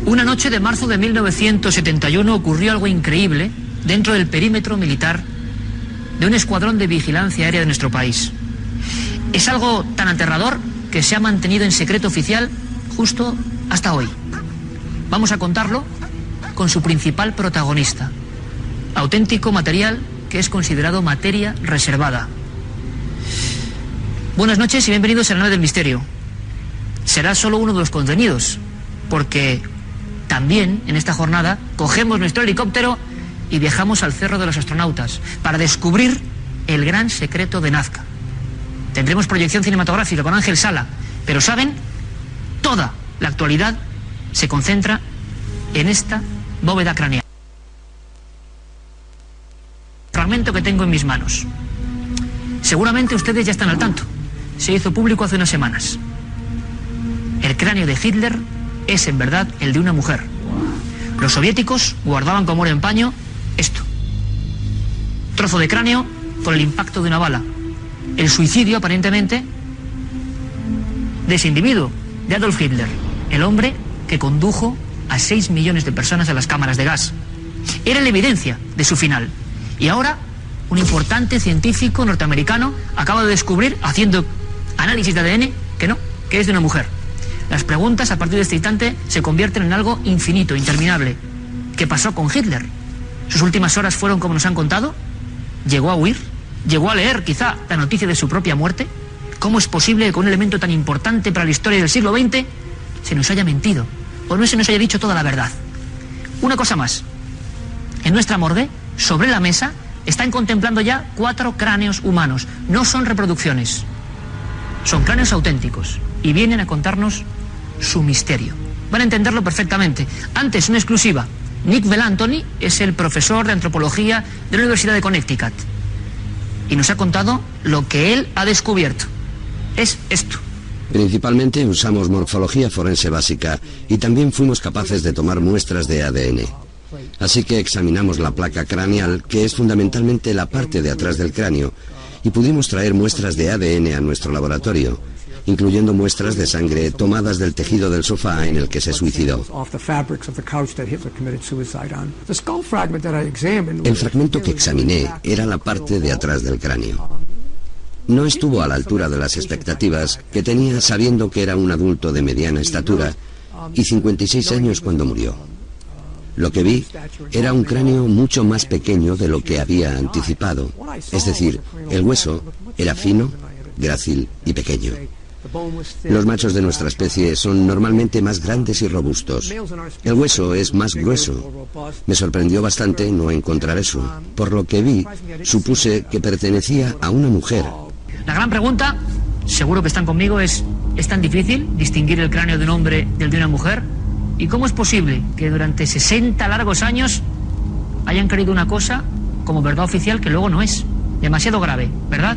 Una noche de marzo de 1971 ocurrió algo increíble dentro del perímetro militar de un escuadrón de vigilancia aérea de nuestro país. Es algo tan aterrador que se ha mantenido en secreto oficial justo hasta hoy. Vamos a contarlo con su principal protagonista, auténtico material que es considerado materia reservada. Buenas noches y bienvenidos a la nave del misterio. Será solo uno de los contenidos, porque también en esta jornada cogemos nuestro helicóptero y viajamos al Cerro de los Astronautas para descubrir el gran secreto de Nazca. Tendremos proyección cinematográfica con Ángel Sala, pero ¿saben? Toda la actualidad se concentra en esta bóveda craneal. Fragmento que tengo en mis manos. Seguramente ustedes ya están al tanto. Se hizo público hace unas semanas. El cráneo de Hitler es en verdad el de una mujer. Los soviéticos guardaban como oro en paño esto. Trozo de cráneo por el impacto de una bala. El suicidio, aparentemente, de ese individuo, de Adolf Hitler, el hombre que condujo a 6 millones de personas a las cámaras de gas. Era la evidencia de su final. Y ahora, un importante científico norteamericano acaba de descubrir, haciendo análisis de ADN, que no, que es de una mujer. Las preguntas a partir de este instante se convierten en algo infinito, interminable. ¿Qué pasó con Hitler? ¿Sus últimas horas fueron como nos han contado? ¿Llegó a huir? ¿Llegó a leer, quizá, la noticia de su propia muerte? ¿Cómo es posible que con un elemento tan importante para la historia del siglo XX se nos haya mentido o no se nos haya dicho toda la verdad? Una cosa más. En nuestra morgue, sobre la mesa, están contemplando ya 4 cráneos humanos. No son reproducciones. Son cráneos auténticos y vienen a contarnos su misterio. Van a entenderlo perfectamente. Antes, una exclusiva. Nick Belantoni es el profesor de antropología de la Universidad de Connecticut y nos ha contado lo que él ha descubierto. Es esto. Principalmente usamos morfología forense básica y también fuimos capaces de tomar muestras de ADN. Así que examinamos la placa craneal, que es fundamentalmente la parte de atrás del cráneo, y pudimos traer muestras de ADN a nuestro laboratorio, incluyendo muestras de sangre tomadas del tejido del sofá en el que se suicidó. El fragmento que examiné era la parte de atrás del cráneo. No estuvo a la altura de las expectativas que tenía sabiendo que era un adulto de mediana estatura y 56 años cuando murió. Lo que vi era un cráneo mucho más pequeño de lo que había anticipado. Es decir, el hueso era fino, grácil y pequeño. Los machos de nuestra especie son normalmente más grandes y robustos. El hueso es más grueso. Me sorprendió bastante no encontrar eso. Por lo que vi, supuse que pertenecía a una mujer. La gran pregunta, seguro que están conmigo, ¿es tan difícil distinguir el cráneo de un hombre del de una mujer? ¿Y cómo es posible que durante 60 largos años hayan creído una cosa como verdad oficial que luego no es? Demasiado grave, ¿verdad?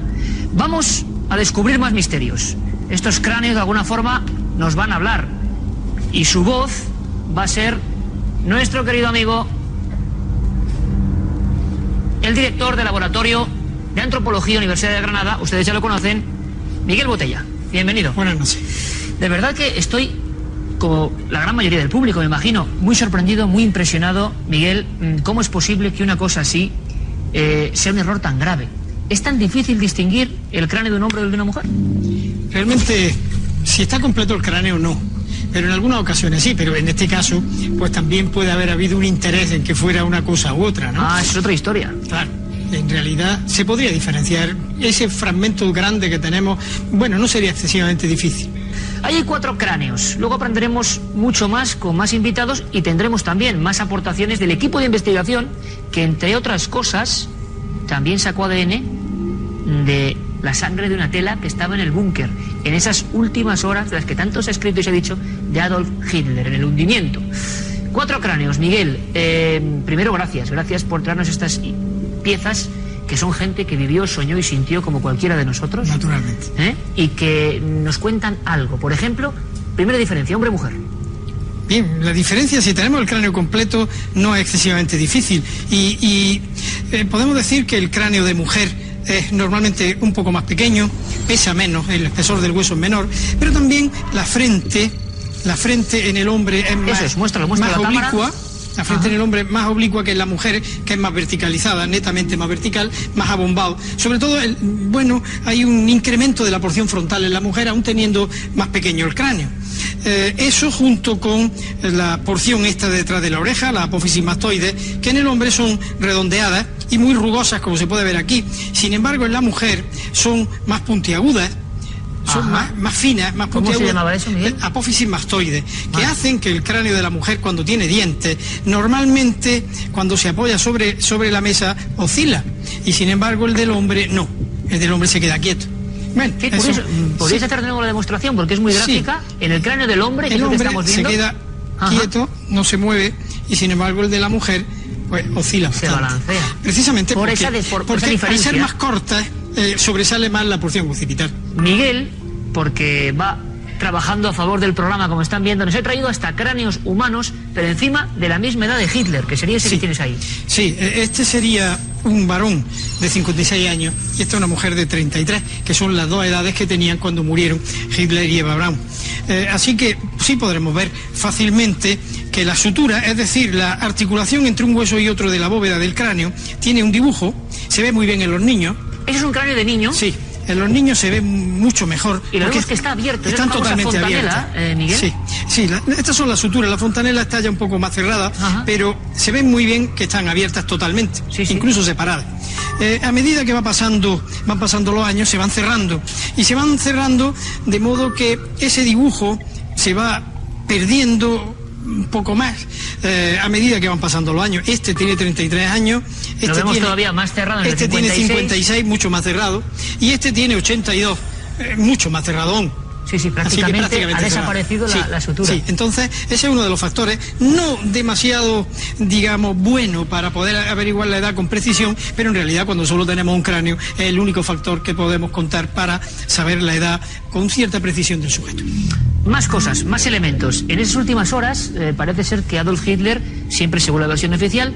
Vamos a descubrir más misterios. Estos cráneos de alguna forma nos van a hablar y su voz va a ser nuestro querido amigo, el director del Laboratorio de Antropología Universidad de Granada. Ustedes ya lo conocen, Miguel Botella. Bienvenido. Buenas noches. De verdad que estoy, como la gran mayoría del público, me imagino, muy sorprendido, muy impresionado. Miguel, ¿cómo es posible que una cosa así sea un error tan grave? ¿Es tan difícil distinguir el cráneo de un hombre del de una mujer? Realmente, si está completo el cráneo, no. Pero en algunas ocasiones sí, pero en este caso, pues también puede haber habido un interés en que fuera una cosa u otra, ¿no? Ah, es otra historia. Claro. En realidad se podría diferenciar. Ese fragmento grande que tenemos, bueno, no sería excesivamente difícil. Ahí hay 4 cráneos. Luego aprenderemos mucho más con más invitados y tendremos también más aportaciones del equipo de investigación que, entre otras cosas, también sacó ADN de la sangre de una tela que estaba en el búnker en esas últimas horas de las que tanto se ha escrito y se ha dicho de Adolf Hitler, en el hundimiento. 4 cráneos, Miguel. Primero, gracias por traernos estas piezas que son gente que vivió, soñó y sintió como cualquiera de nosotros. Naturalmente. Y que nos cuentan algo. Por ejemplo, primera diferencia, hombre-mujer. Bien, la diferencia, si tenemos el cráneo completo, no es excesivamente difícil. Y podemos decir que el cráneo de mujer es normalmente un poco más pequeño, pesa menos, el espesor del hueso es menor, pero también la frente La frente en el hombre es más, muéstralo más a la oblicua. cámara. La frente en el hombre es más oblicua que en la mujer, que es más verticalizada, netamente más vertical, más abombado. Sobre todo, hay un incremento de la porción frontal en la mujer, aún teniendo más pequeño el cráneo. Eso junto con la porción esta detrás de la oreja, la apófisis mastoide, que en el hombre son redondeadas y muy rugosas, como se puede ver aquí. Sin embargo, en la mujer son más puntiagudas, son más finas, más puntiagudas. ¿Cómo se llamaba eso, Miguel? Apófisis mastoide, que hacen que el cráneo de la mujer, cuando tiene dientes, normalmente cuando se apoya sobre la mesa oscila, y sin embargo el del hombre no, el del hombre se queda quieto. Bueno, qué curioso. ¿Podríais hacer de nuevo la demostración? Porque es muy gráfica. Sí. En el cráneo del hombre, que es lo que estamos viendo, se queda quieto, no se mueve, y sin embargo el de la mujer pues oscila bastante. Se balancea. Precisamente por porque al ser más corta sobresale más la porción occipital. Miguel, porque va trabajando a favor del programa, como están viendo, nos he traído hasta cráneos humanos, pero encima de la misma edad de Hitler, que sería ese que tienes ahí. Sí, este sería un varón de 56 años y esta una mujer de 33, que son las dos edades que tenían cuando murieron Hitler y Eva Braun. Así que sí podremos ver fácilmente que la sutura, es decir, la articulación entre un hueso y otro de la bóveda del cráneo, tiene un dibujo, se ve muy bien en los niños. ¿Eso es un cráneo de niño? Sí. En los niños se ve mucho mejor. Y lo vemos que está abierto. Están totalmente abiertas. Miguel. Sí, estas son las suturas. La fontanela está ya un poco más cerrada, pero se ven muy bien que están abiertas totalmente, incluso separadas. A medida que van pasando los años, se van cerrando. Y se van cerrando de modo que ese dibujo se va perdiendo un poco más a medida que van pasando los años. Este tiene 33 años, lo vemos todavía más cerrado en el 56. Tiene 56, mucho más cerrado, y este tiene 82, mucho más cerradón. Sí, prácticamente ha desaparecido la sutura. Sí, entonces ese es uno de los factores, no demasiado, digamos, bueno para poder averiguar la edad con precisión, pero en realidad cuando solo tenemos un cráneo es el único factor que podemos contar para saber la edad con cierta precisión del sujeto. Más cosas, más elementos. En esas últimas horas parece ser que Adolf Hitler, siempre según la versión oficial,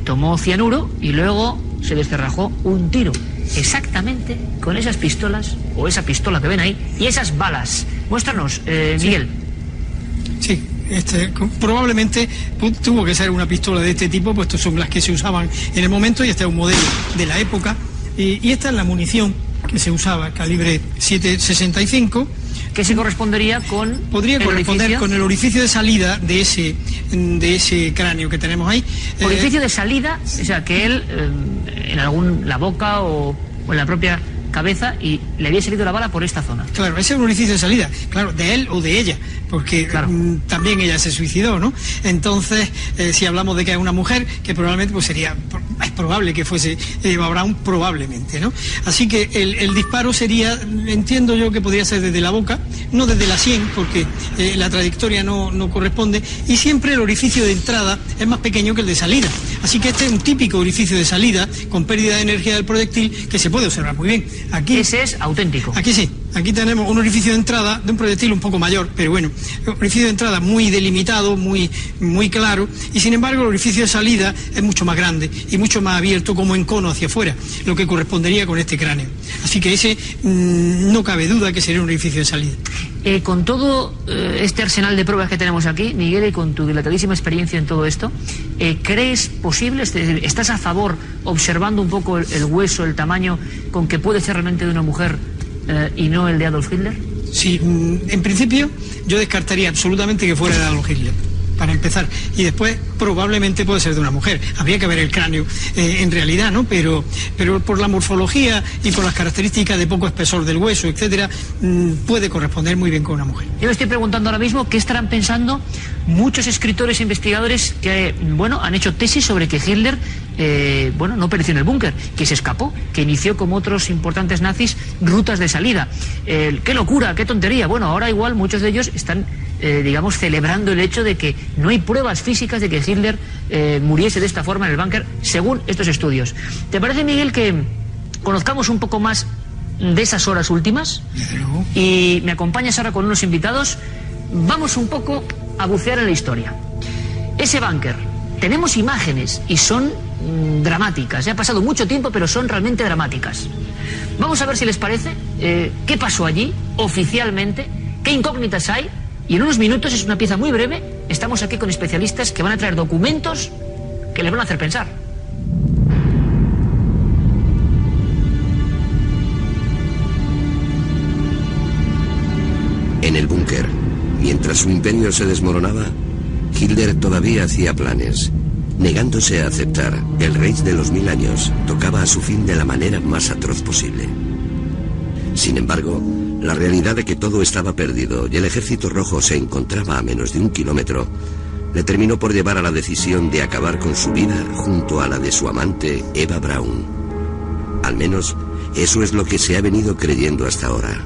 tomó cianuro y luego se descerrajó un tiro. Exactamente con esas pistolas, o esa pistola que ven ahí, y esas balas. Muéstranos, Miguel. Sí, probablemente tuvo que ser una pistola de este tipo, puesto son las que se usaban en el momento, y este es un modelo de la época. Y esta es la munición que se usaba, calibre 7.65. ¿Qué se correspondería con? Podría corresponder con el orificio de salida de ese cráneo que tenemos ahí. Orificio de salida, o sea, que él en la boca o en la propia cabeza, y le había salido la bala por esta zona. Claro, ese es un orificio de salida, claro, de él o de ella, porque también ella se suicidó, ¿no? Entonces, si hablamos de que es una mujer, que probablemente pues es probable que fuese Eva Braun, probablemente, ¿no? Así que el disparo sería, entiendo yo que podría ser desde la boca, no desde la sien, porque la trayectoria no corresponde, y siempre el orificio de entrada es más pequeño que el de salida. Así que este es un típico orificio de salida con pérdida de energía del proyectil que se puede observar muy bien. Aquí, ese es auténtico. Aquí sí, aquí tenemos un orificio de entrada de un proyectil un poco mayor, pero bueno, un orificio de entrada muy delimitado, muy claro, y sin embargo el orificio de salida es mucho más grande y mucho más abierto, como en cono hacia afuera, lo que correspondería con este cráneo. Así que ese no cabe duda que sería un orificio de salida. Con todo este arsenal de pruebas que tenemos aquí, Miguel, y con tu dilatadísima experiencia en todo esto, ¿crees posible, estás a favor, observando un poco el hueso, el tamaño, con que puede ser realmente de una mujer y no el de Adolf Hitler? Sí, en principio yo descartaría absolutamente que fuera de Adolf Hitler, para empezar, y después probablemente puede ser de una mujer. Habría que ver el cráneo en realidad, ¿no? Pero por la morfología y por las características de poco espesor del hueso, etcétera, puede corresponder muy bien con una mujer. Yo me estoy preguntando ahora mismo qué estarán pensando muchos escritores e investigadores que, han hecho tesis sobre que Hitler, no pereció en el búnker, que se escapó, que inició, como otros importantes nazis, rutas de salida. ¡Qué locura, qué tontería! Bueno, ahora igual muchos de ellos están, celebrando el hecho de que no hay pruebas físicas de que Hitler muriese de esta forma en el búnker, según estos estudios. ¿Te parece, Miguel, que conozcamos un poco más de esas horas últimas? Y me acompañas ahora con unos invitados. Vamos un poco a bucear en la historia. Ese búnker, tenemos imágenes y son dramáticas. Ha pasado mucho tiempo, pero son realmente dramáticas. Vamos a ver si les parece qué pasó allí oficialmente, qué incógnitas hay Y en unos minutos, es una pieza muy breve, estamos aquí con especialistas que van a traer documentos que les van a hacer pensar. En el búnker, mientras su imperio se desmoronaba, Hitler todavía hacía planes, negándose a aceptar que el Reich de los 1000 años tocaba a su fin de la manera más atroz posible. Sin embargo, la realidad de que todo estaba perdido y el ejército rojo se encontraba a menos de 1 kilómetro, le terminó por llevar a la decisión de acabar con su vida junto a la de su amante Eva Braun. Al menos, eso es lo que se ha venido creyendo hasta ahora.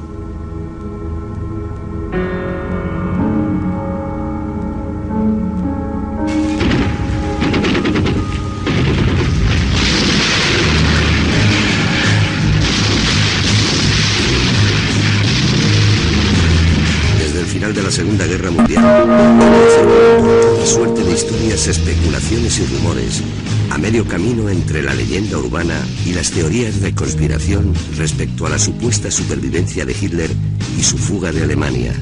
De la Segunda Guerra Mundial, toda suerte de historias, especulaciones y rumores, a medio camino entre la leyenda urbana y las teorías de conspiración respecto a la supuesta supervivencia de Hitler y su fuga de Alemania.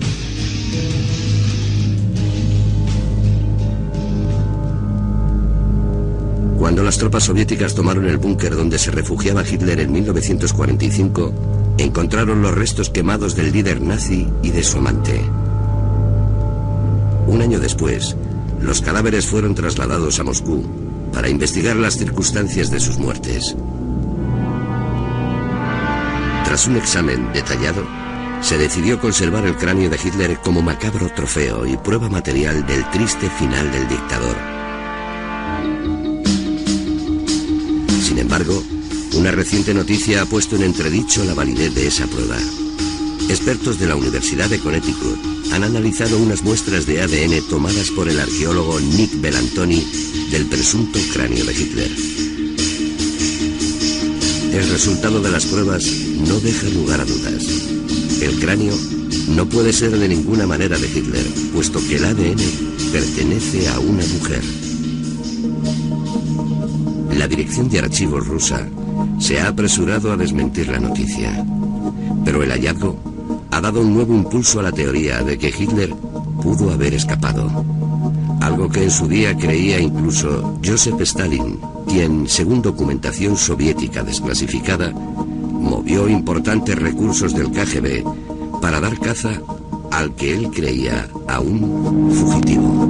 Cuando las tropas soviéticas tomaron el búnker donde se refugiaba Hitler en 1945, encontraron los restos quemados del líder nazi y de su amante. Un año después, los cadáveres fueron trasladados a Moscú para investigar las circunstancias de sus muertes. Tras un examen detallado, se decidió conservar el cráneo de Hitler como macabro trofeo y prueba material del triste final del dictador. Sin embargo, una reciente noticia ha puesto en entredicho la validez de esa prueba. Expertos de la Universidad de Connecticut han analizado unas muestras de ADN tomadas por el arqueólogo Nick Belantoni del presunto cráneo de Hitler. El resultado de las pruebas no deja lugar a dudas. El cráneo no puede ser de ninguna manera de Hitler, puesto que el ADN pertenece a una mujer. La Dirección de Archivos rusa se ha apresurado a desmentir la noticia, pero el hallazgo ha dado un nuevo impulso a la teoría de que Hitler pudo haber escapado. Algo que en su día creía incluso Joseph Stalin, quien, según documentación soviética desclasificada, movió importantes recursos del KGB para dar caza al que él creía aún fugitivo.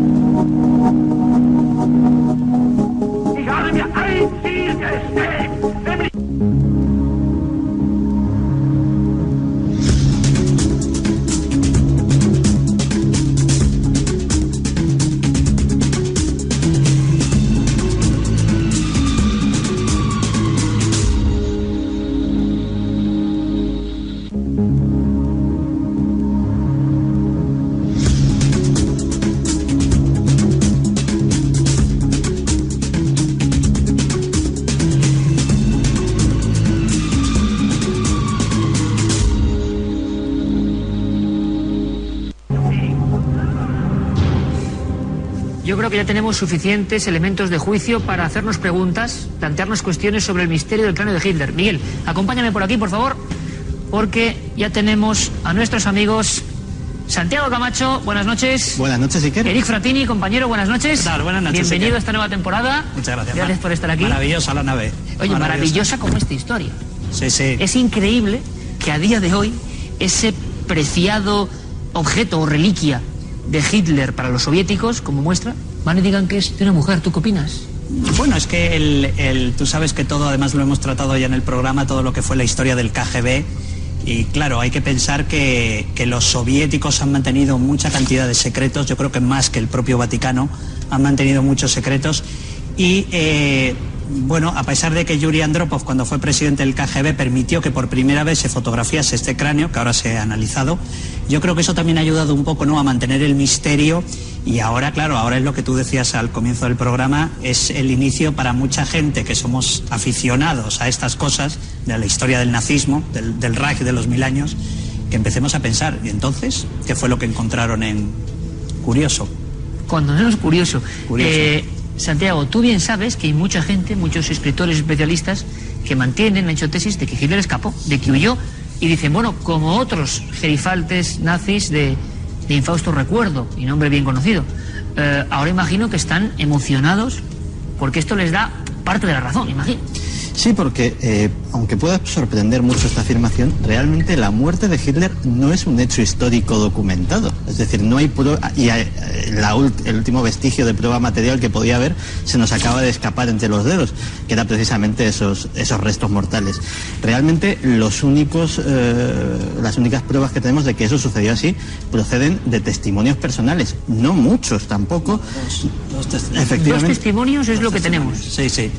Yo creo que ya tenemos suficientes elementos de juicio para hacernos preguntas, plantearnos cuestiones sobre el misterio del cráneo de Hitler. Miguel, acompáñame por aquí, por favor, porque ya tenemos a nuestros amigos Santiago Camacho, buenas noches. Buenas noches, Iker. Eric Fratini, compañero, buenas noches. ¿Qué tal? Buenas noches, bienvenido Iker. a esta nueva temporada. Muchas gracias. Gracias por estar aquí. Maravillosa la nave. Oye, maravillosa como esta historia. Sí, sí. Es increíble que a día de hoy ese preciado objeto o reliquia de Hitler para los soviéticos, como muestra, van y digan que es de una mujer. ¿Tú qué opinas? Bueno, es que tú sabes que todo, además lo hemos tratado ya en el programa, todo lo que fue la historia del KGB. Y claro, hay que pensar que los soviéticos han mantenido mucha cantidad de secretos, yo creo que más que el propio Vaticano, han mantenido muchos secretos. Y bueno, a pesar de que Yuri Andropov, cuando fue presidente del KGB, permitió que por primera vez se fotografiase este cráneo, que ahora se ha analizado, yo creo que eso también ha ayudado un poco, ¿no?, a mantener el misterio. Y ahora, claro, ahora es lo que tú decías al comienzo del programa, es el inicio para mucha gente que somos aficionados a estas cosas, de la historia del nazismo, del Reich de los 1000 años, que empecemos a pensar, ¿y entonces qué fue lo que encontraron en Curioso? Cuando menos curioso. Curioso. Santiago, tú bien sabes que hay mucha gente, muchos escritores especialistas, que mantienen, han hecho tesis de que Hitler escapó, de que huyó, y dicen, bueno, como otros gerifaltes nazis de de infausto recuerdo y nombre bien conocido. Ahora imagino que están emocionados porque esto les da parte de la razón, imagino. Sí, porque aunque pueda sorprender mucho esta afirmación, realmente la muerte de Hitler no es un hecho histórico documentado. Es decir, no hay prueba, y el último vestigio de prueba material que podía haber se nos acaba de escapar entre los dedos, que era precisamente esos restos mortales. Realmente las únicas pruebas que tenemos de que eso sucedió así proceden de testimonios personales, no muchos tampoco. Efectivamente. Dos testimonios es lo que tenemos. Sí, sí.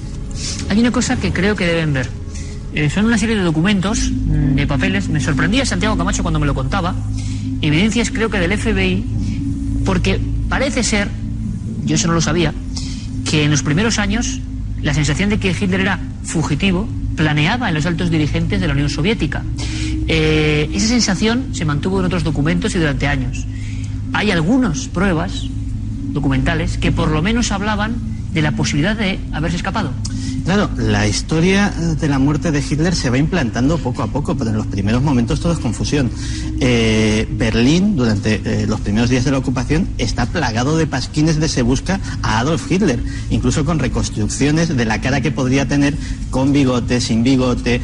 Hay una cosa que creo que deben ver. Son una serie de documentos, de papeles. Me sorprendía Santiago Camacho cuando me lo contaba. Evidencias, creo que del FBI, porque parece ser, yo eso no lo sabía, que en los primeros años la sensación de que Hitler era fugitivo planeaba en los altos dirigentes de la Unión Soviética. Esa sensación se mantuvo en otros documentos y durante años. Hay algunas pruebas documentales que por lo menos hablaban de la posibilidad de haberse escapado. Claro, la historia de la muerte de Hitler se va implantando poco a poco, pero en los primeros momentos todo es confusión. Berlín, durante los primeros días de la ocupación, está plagado de pasquines de se busca a Adolf Hitler, incluso con reconstrucciones de la cara que podría tener con bigote, sin bigote,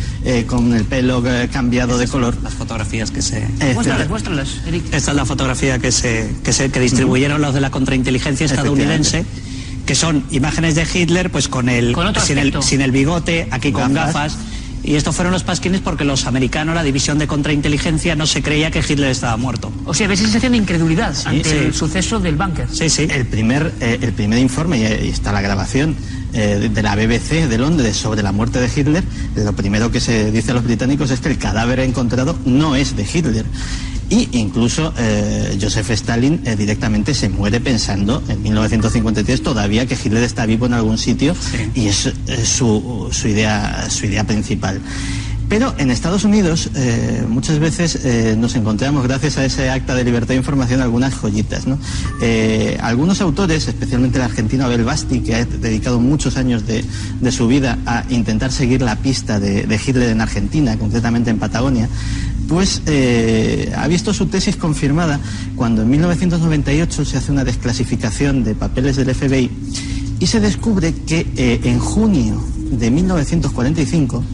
con el pelo cambiado de color. Las fotografías que se... Muéstralas, Eric. Esta es la fotografía que distribuyeron los de la contrainteligencia estadounidense, que son imágenes de Hitler pues sin el bigote, aquí con gafas. Y estos fueron los pasquines porque los americanos, la división de contrainteligencia, no se creía que Hitler estaba muerto. O sea, ves esa sensación de incredulidad ante el suceso del búnker. Sí, sí. El primer informe, y está la grabación de la BBC de Londres sobre la muerte de Hitler, lo primero que se dice a los británicos es que el cadáver encontrado no es de Hitler. Y incluso Joseph Stalin directamente se muere pensando en 1953 todavía que Hitler está vivo en algún sitio, y es su idea principal. Pero en Estados Unidos muchas veces nos encontramos, gracias a ese acta de libertad de información, algunas joyitas, ¿no? Algunos autores, especialmente el argentino Abel Basti, que ha dedicado muchos años de su vida a intentar seguir la pista de Hitler en Argentina, concretamente en Patagonia, pues ha visto su tesis confirmada cuando en 1998 se hace una desclasificación de papeles del FBI y se descubre que en julio de 1945,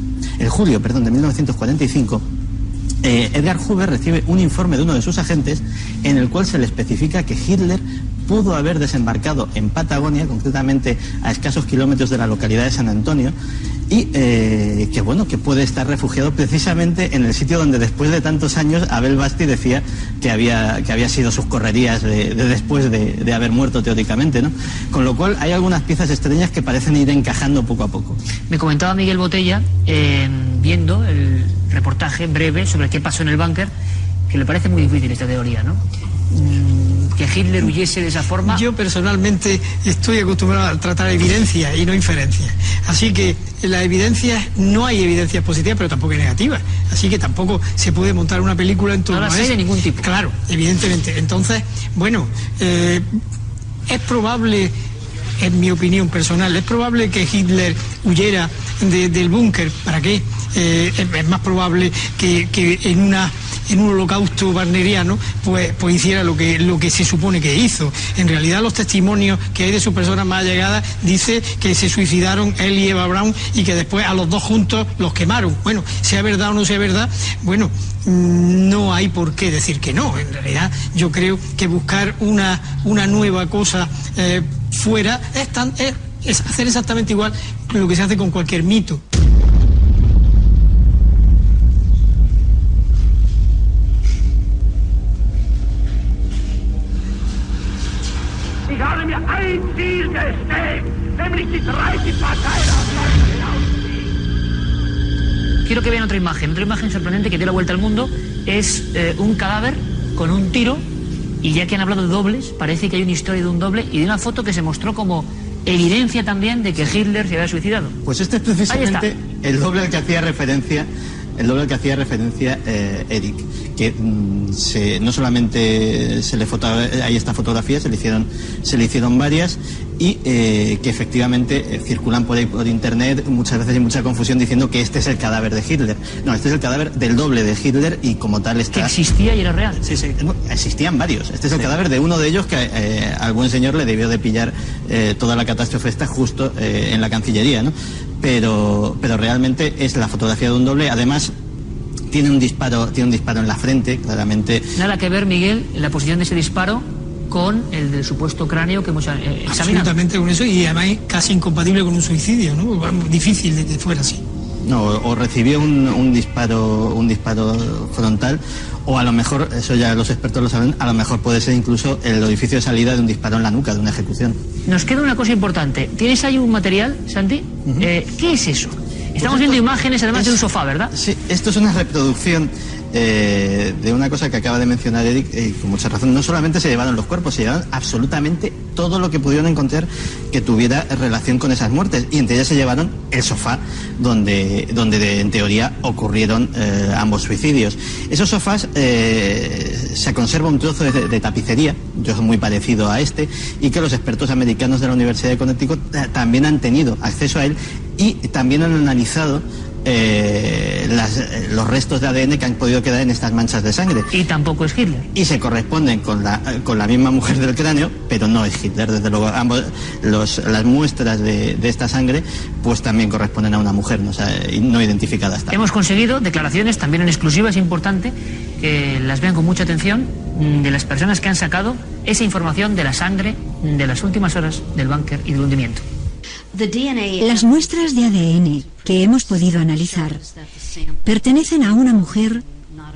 Edgar Hoover recibe un informe de uno de sus agentes en el cual se le especifica que Hitler pudo haber desembarcado en Patagonia, concretamente a escasos kilómetros de la localidad de San Antonio, y que puede estar refugiado precisamente en el sitio donde después de tantos años Abel Basti decía que había sido sus correrías de después de haber muerto teóricamente, ¿no? Con lo cual hay algunas piezas extrañas que parecen ir encajando poco a poco. Me comentaba Miguel Botella, viendo el reportaje breve sobre qué pasó en el búnker, que le parece muy difícil esta teoría, ¿no? Que Hitler huyese de esa forma. Yo personalmente estoy acostumbrado a tratar evidencias y no inferencias. Así que las evidencias, no hay evidencias positivas, pero tampoco hay negativas. Así que tampoco se puede montar una película en torno a eso. No las hay de ningún tipo. Claro, evidentemente. Entonces, bueno, es probable, en mi opinión personal, es probable que Hitler huyera del búnker. ¿Para qué? Es más probable que en un holocausto wagneriano pues hiciera lo que se supone que hizo. En realidad los testimonios que hay de sus personas más allegadas dice que se suicidaron él y Eva Braun y que después a los dos juntos los quemaron. Bueno, sea verdad o no sea verdad, bueno, no hay por qué decir que no. En realidad yo creo que buscar una nueva cosa fuera es hacer exactamente igual que lo que se hace con cualquier mito. Quiero que vean otra imagen sorprendente que dio la vuelta al mundo. Es un cadáver con un tiro, y ya que han hablado de dobles, parece que hay una historia de un doble y de una foto que se mostró como evidencia también de que Hitler se había suicidado. Pues este es precisamente el doble al que hacía referencia el doble al que hacía referencia Eric, que no solamente hay esta fotografía, se le hicieron varias, y que efectivamente circulan por ahí por internet muchas veces, y mucha confusión, diciendo que este es el cadáver de Hitler. No, este es el cadáver del doble de Hitler, y como tal está... ¿Que existía y era real? Sí, existían varios. Este es el cadáver de uno de ellos, que al buen señor le debió de pillar toda la catástrofe esta justo en la Cancillería, ¿no? Pero realmente es la fotografía de un doble. Además, tiene un disparo en la frente, claramente. Nada que ver, Miguel, en la posición de ese disparo con el del supuesto cráneo que hemos examinado. Absolutamente con eso, y además casi incompatible con un suicidio, ¿no? Difícil de que fuera así. No, o recibió un disparo frontal, o a lo mejor, eso ya los expertos lo saben, a lo mejor puede ser incluso el orificio de salida de un disparo en la nuca, de una ejecución. Nos queda una cosa importante. ¿Tienes ahí un material, Santi? ¿Qué es eso? Estamos viendo imágenes además de un sofá, ¿verdad? Sí, esto es una reproducción de una cosa que acaba de mencionar Eric, con mucha razón. No solamente se llevaron los cuerpos, se llevaron absolutamente todo lo que pudieron encontrar que tuviera relación con esas muertes, y entre ellas se llevaron el sofá donde en teoría ocurrieron ambos suicidios. Esos sofás, se conserva un trozo de tapicería, un trozo muy parecido a este, y que los expertos americanos de la Universidad de Connecticut también han tenido acceso a él, y también han analizado los restos de ADN que han podido quedar en estas manchas de sangre. Y tampoco es Hitler. Y se corresponden con la misma mujer del cráneo, pero no es Hitler, desde luego. Las muestras de esta sangre pues también corresponden a una mujer, no identificada hasta. Hemos conseguido declaraciones también en exclusiva, es importante que las vean con mucha atención, de las personas que han sacado esa información de la sangre de las últimas horas del búnker y del hundimiento. Las muestras de ADN que hemos podido analizar pertenecen a una mujer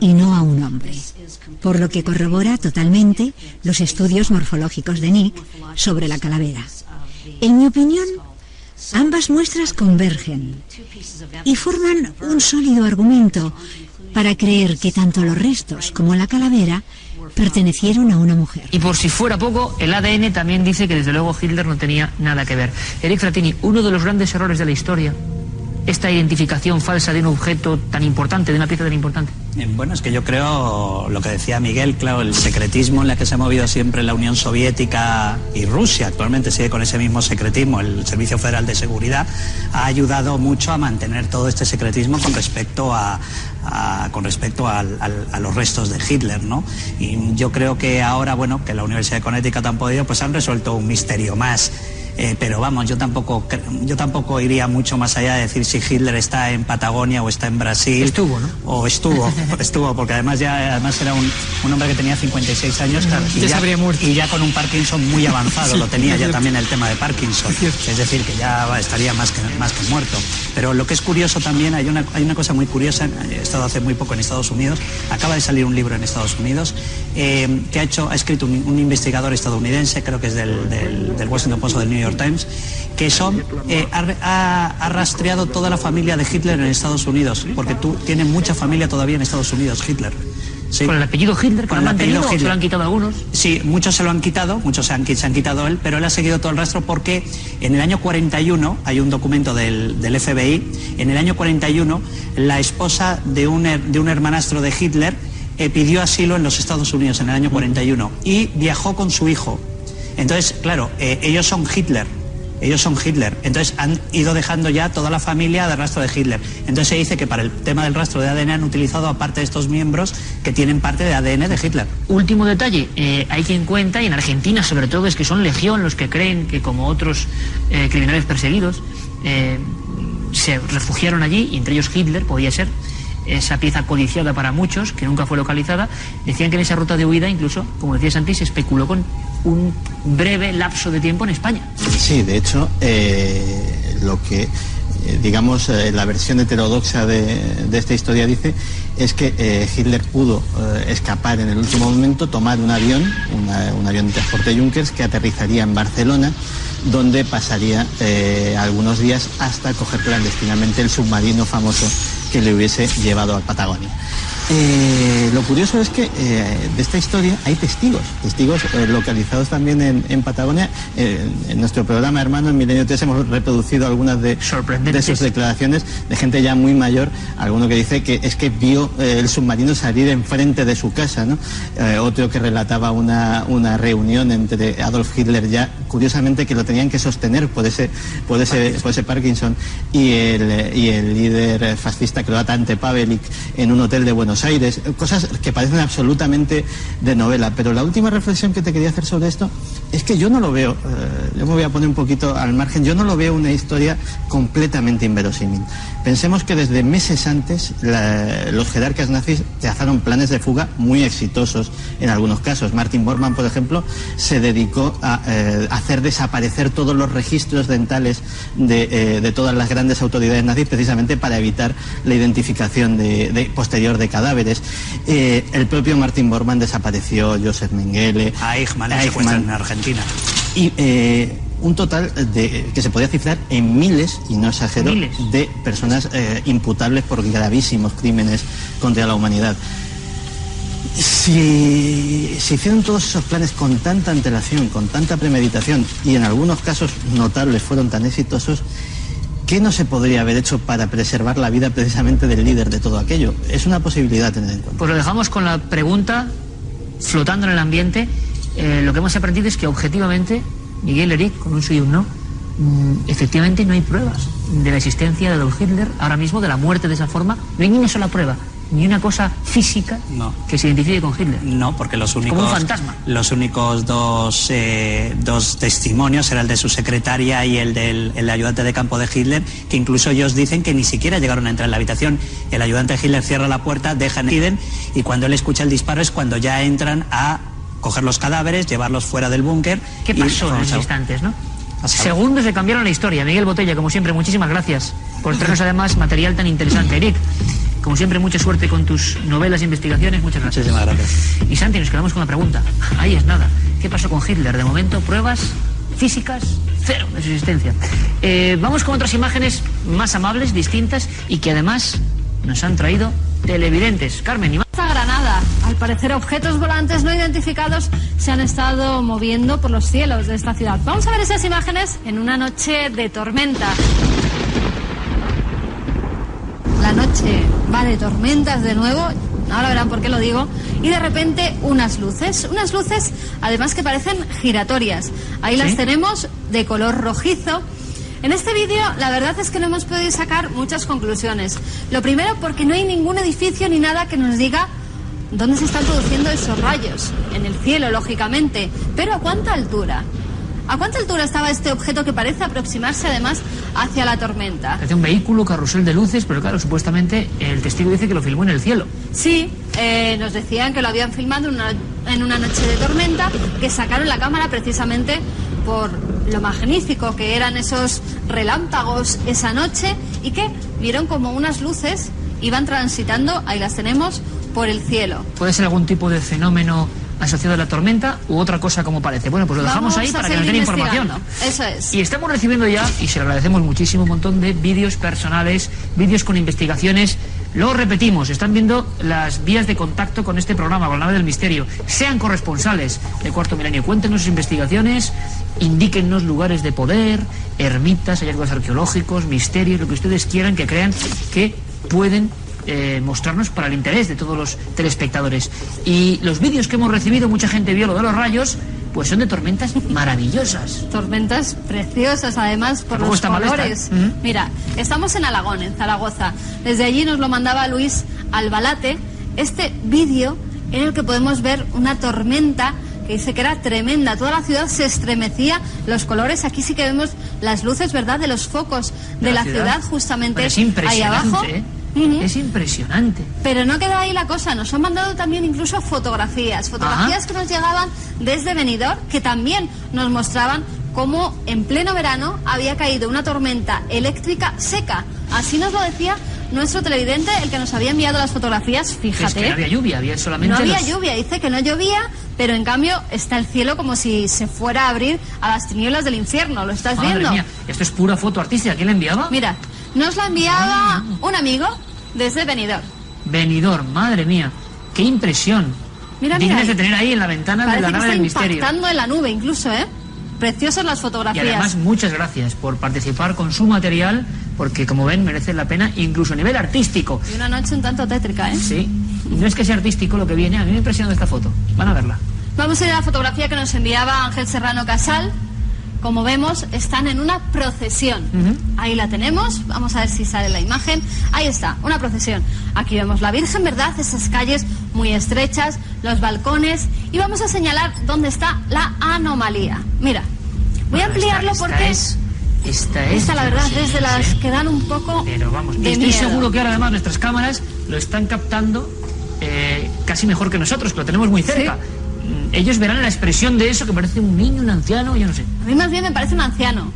y no a un hombre, por lo que corrobora totalmente los estudios morfológicos de Nick sobre la calavera. En mi opinión, ambas muestras convergen y forman un sólido argumento para creer que tanto los restos como la calavera pertenecieron a una mujer. Y por si fuera poco, el ADN también dice que desde luego Hitler no tenía nada que ver. Eric Frattini, uno de los grandes errores de la historia, esta identificación falsa de un objeto tan importante, de una pieza tan importante. Bueno, es que yo creo, lo que decía Miguel, claro, el secretismo en el que se ha movido siempre la Unión Soviética y Rusia, actualmente sigue con ese mismo secretismo, el Servicio Federal de Seguridad, ha ayudado mucho a mantener todo este secretismo con respecto a los restos de Hitler, ¿no? Y yo creo que ahora, bueno, que la Universidad de Connecticut han podido, pues han resuelto un misterio más. Pero vamos, yo tampoco iría mucho más allá de decir si Hitler está en Patagonia o está en Brasil. Estuvo, ¿no? O estuvo, porque además era un hombre que tenía 56 años, claro, y ya con un Parkinson muy avanzado, sí, lo tenía ya también el tema de Parkinson, es decir, que ya estaría más que muerto. Pero lo que es curioso también, hay una cosa muy curiosa, he estado hace muy poco en Estados Unidos, acaba de salir un libro en Estados Unidos, que ha escrito un investigador estadounidense, creo que es del Washington Post o del New York Times, que ha rastreado toda la familia de Hitler en Estados Unidos, porque tiene mucha familia todavía en Estados Unidos, Hitler. Sí. ¿Con el apellido Hitler? ¿Con el apellido Hitler? ¿O se lo han quitado algunos? Sí, muchos se lo han quitado, muchos se han quitado él, pero él ha seguido todo el rastro porque en el año 41, hay un documento del FBI, en el año 41 la esposa de un hermanastro de Hitler pidió asilo en los Estados Unidos en el año 41 y viajó con su hijo. Entonces, claro, ellos son Hitler. Entonces han ido dejando ya toda la familia de rastro de Hitler. Entonces se dice que para el tema del rastro de ADN han utilizado aparte de estos miembros que tienen parte de ADN de Hitler. Último detalle, hay quien cuenta, y en Argentina sobre todo, es que son legión los que creen que, como otros criminales perseguidos, se refugiaron allí, y entre ellos Hitler podía ser esa pieza codiciada para muchos, que nunca fue localizada. Decían que en esa ruta de huida, incluso, como decía Santi, se especuló con un breve lapso de tiempo en España. Sí, de hecho, lo que, digamos, la versión heterodoxa de esta historia dice es que Hitler pudo escapar en el último momento, tomar un avión de transporte Junkers que aterrizaría en Barcelona, donde pasaría algunos días hasta coger clandestinamente el submarino famoso que le hubiese llevado a Patagonia. Lo curioso es que de esta historia hay testigos localizados también en Patagonia. En nuestro programa hermano, en Milenio 3, hemos reproducido algunas de sus declaraciones de gente ya muy mayor. Alguno que dice que es que vio el submarino salir enfrente de su casa, ¿no? Otro que relataba una reunión entre Adolf Hitler, ya curiosamente que lo tenían que sostener por ese Parkinson, y el líder fascista croata Ante Pavelic en un hotel de Buenos Aires, cosas que parecen absolutamente de novela. Pero la última reflexión que te quería hacer sobre esto es que yo no lo veo, yo me voy a poner un poquito al margen, yo no lo veo una historia completamente inverosímil. Pensemos que desde meses antes los jerarcas nazis trazaron planes de fuga muy exitosos en algunos casos. Martin Bormann, por ejemplo, se dedicó a hacer desaparecer todos los registros dentales de todas las grandes autoridades nazis, precisamente para evitar la identificación posterior de cadáveres. El propio Martin Bormann desapareció, Joseph Mengele, Eichmann en Argentina. Y un total que se podía cifrar en miles, y no exagero, de personas imputables por gravísimos crímenes contra la humanidad. Si se hicieron todos esos planes con tanta antelación, con tanta premeditación, y en algunos casos notables fueron tan exitosos, ¿qué no se podría haber hecho para preservar la vida precisamente del líder de todo aquello? Es una posibilidad a tener en cuenta. Pues lo dejamos con la pregunta flotando en el ambiente. Lo que hemos aprendido es que objetivamente, Miguel, Eric, con un sí y un no, efectivamente no hay pruebas de la existencia de Adolf Hitler ahora mismo, de la muerte de esa forma. No hay ni una sola prueba, ni una cosa física que se identifique con Hitler. No, porque los únicos... Como un fantasma. Los únicos dos testimonios era el de su secretaria y el ayudante de campo de Hitler, que incluso ellos dicen que ni siquiera llegaron a entrar en la habitación. El ayudante de Hitler cierra la puerta, dejan Hitler, y cuando él escucha el disparo es cuando ya entran a coger los cadáveres, llevarlos fuera del búnker. ¿Qué pasó en esos instantes, no? Segundos que cambiaron la historia. Miguel Botella, como siempre, muchísimas gracias por traernos además material tan interesante. Eric, como siempre, mucha suerte con tus novelas e investigaciones. Muchas gracias. Muchísimas gracias. Y Santi, nos quedamos con la pregunta. Ahí es nada. ¿Qué pasó con Hitler? De momento, pruebas físicas, cero de su existencia. Vamos con otras imágenes más amables, distintas, y que además nos han traído televidentes. Carmen, Granada. Al parecer, objetos volantes no identificados se han estado moviendo por los cielos de esta ciudad. Vamos a ver esas imágenes en una noche de tormenta. La noche va de tormentas de nuevo, ahora verán por qué lo digo, y de repente unas luces además que parecen giratorias. Ahí las tenemos de color rojizo. En este vídeo la verdad es que no hemos podido sacar muchas conclusiones. Lo primero, porque no hay ningún edificio ni nada que nos diga dónde se están produciendo esos rayos. En el cielo, lógicamente. Pero ¿a cuánta altura? ¿A cuánta altura estaba este objeto que parece aproximarse además hacia la tormenta? Parece un vehículo, carrusel de luces, pero claro, supuestamente el testigo dice que lo filmó en el cielo. Sí, nos decían que lo habían filmado en una noche de tormenta, que sacaron la cámara precisamente por lo magnífico que eran esos relámpagos esa noche, y que vieron como unas luces iban transitando, ahí las tenemos, por el cielo. ¿Puede ser algún tipo de fenómeno asociado a la tormenta u otra cosa como parece? Bueno, pues lo dejamos ahí para que nos den información. Eso es. Y estamos recibiendo ya, y se lo agradecemos muchísimo, un montón de vídeos personales, vídeos con investigaciones. Lo repetimos, están viendo las vías de contacto con este programa, con la nave del misterio. Sean corresponsales de Cuarto Milenio, cuéntenos sus investigaciones, indíquennos lugares de poder, ermitas, hallazgos arqueológicos, misterios, lo que ustedes quieran, que crean que pueden mostrarnos para el interés de todos los telespectadores. Y los vídeos que hemos recibido, mucha gente vio lo de los rayos, pues son de tormentas maravillosas. Tormentas preciosas, además, por los colores. Mira, estamos en Alagón, en Zaragoza. Desde allí nos lo mandaba Luis Albalate este vídeo en el que podemos ver una tormenta que dice que era tremenda. Toda la ciudad se estremecía, los colores. Aquí sí que vemos las luces, ¿verdad?, de los focos de la ciudad justamente ahí abajo. Es impresionante. Pero no queda ahí la cosa, nos han mandado también incluso fotografías que nos llegaban desde Benidorm, que también nos mostraban cómo en pleno verano había caído una tormenta eléctrica seca. Así nos lo decía nuestro televidente, el que nos había enviado las fotografías. Fíjate. Es que no había lluvia, había solamente... No había lluvia, dice que no llovía, pero en cambio está el cielo como si se fuera a abrir a las tinieblas del infierno. ¿Lo estás viendo? Madre mía, esto es pura foto artística. ¿Quién la enviaba? Mira, nos la enviaba un amigo desde Benidorm. Benidorm, madre mía, qué impresión. Mira, Dignas mira, de tener ahí en la ventana de la nave del misterio. Impactando en la nube incluso, ¿eh? Preciosas las fotografías. Y además muchas gracias por participar con su material, porque como ven merece la pena, incluso a nivel artístico. Y una noche un tanto tétrica, ¿eh? Sí, y no es que sea artístico lo que viene, a mí me ha impresionado esta foto. Van a verla. Vamos a ir a la fotografía que nos enviaba Ángel Serrano Casal. Como vemos, están en una procesión. Ahí la tenemos, vamos a ver si sale la imagen. Ahí está, una procesión. Aquí vemos la Virgen, ¿verdad? Esas calles muy estrechas, los balcones. Y vamos a señalar dónde está la anomalía. Mira, voy a ampliarlo porque... Esta, la verdad, es de las que dan un poco Pero vamos, de estoy miedo. seguro que ahora además nuestras cámaras lo están captando casi mejor que nosotros, que lo tenemos muy cerca. ¿Sí? Ellos verán la expresión de eso, que parece un niño, un anciano, yo no sé. A mí más bien me parece un anciano.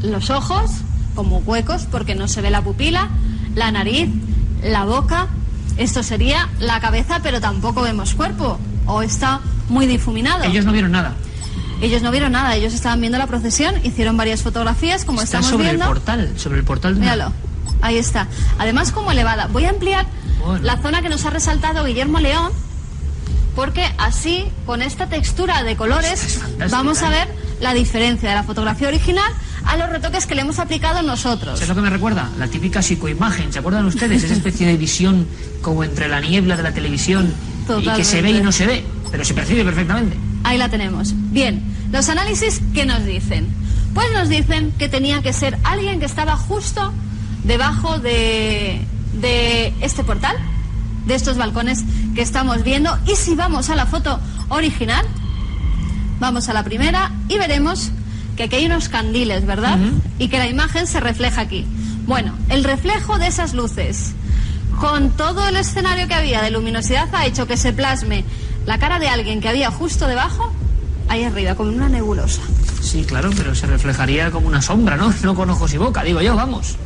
Los ojos como huecos porque no se ve la pupila, la nariz, la boca. Esto sería la cabeza, pero tampoco vemos cuerpo. O está muy difuminado. Ellos no vieron nada. Ellos no vieron nada, ellos estaban viendo la procesión, hicieron varias fotografías, como Está estamos viendo. sobre el portal de una... Míralo, ahí está. Además, como elevada. Voy a ampliar la zona que nos ha resaltado Guillermo León, porque así, con esta textura de colores, vamos a ver la diferencia de la fotografía original a los retoques que le hemos aplicado nosotros. ¿Sabes lo que me recuerda? La típica psicoimagen, ¿se acuerdan ustedes? Esa especie de visión como entre la niebla de la televisión y que se ve y no se ve, pero se percibe perfectamente. Ahí la tenemos. Bien, los análisis, ¿qué nos dicen? Pues nos dicen que tenía que ser alguien que estaba justo debajo de este portal, de estos balcones que estamos viendo. Y si vamos a la foto original, vamos a la primera y veremos que aquí hay unos candiles, ¿verdad? Y que la imagen se refleja aquí. Bueno, el reflejo de esas luces con todo el escenario que había de luminosidad ha hecho que se plasme la cara de alguien que había justo debajo, ahí arriba, como una nebulosa. Sí, claro, pero se reflejaría como una sombra, ¿no? No con ojos y boca, digo yo, vamos.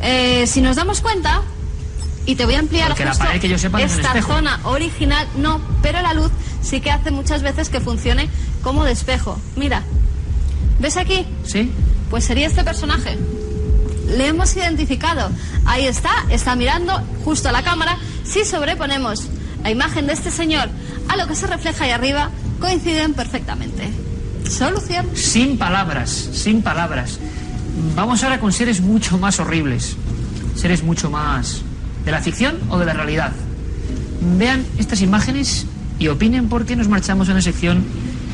Si nos damos cuenta, y te voy a ampliar porque justo la pared que yo sepa no es un esta espejo. zona original, no, pero la luz sí que hace muchas veces que funcione como de espejo. Mira, ¿ves aquí? Sí. Pues sería este personaje. Le hemos identificado. Ahí está mirando justo a la cámara. Si sobreponemos la imagen de este señor a lo que se refleja ahí arriba, coinciden perfectamente. Solución. Sin palabras, sin palabras. Vamos ahora con seres mucho más horribles. Seres mucho más de la ficción o de la realidad. Vean estas imágenes y opinen, porque nos marchamos a una sección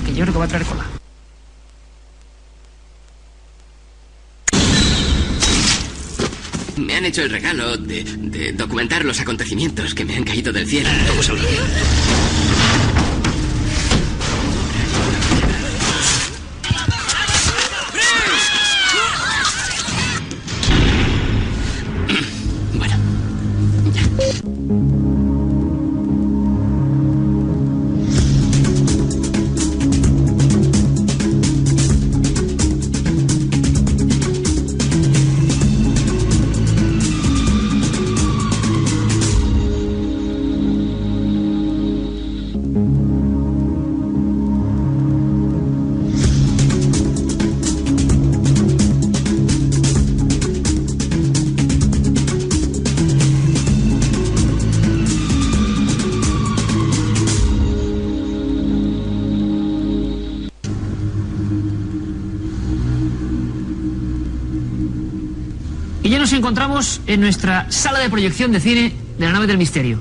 que yo creo que va a traer cola. Me han hecho el regalo de documentar los acontecimientos que me han caído del cielo. Vamos a hablar. Bueno, ya. Y ya nos encontramos en nuestra sala de proyección de cine de la nave del misterio.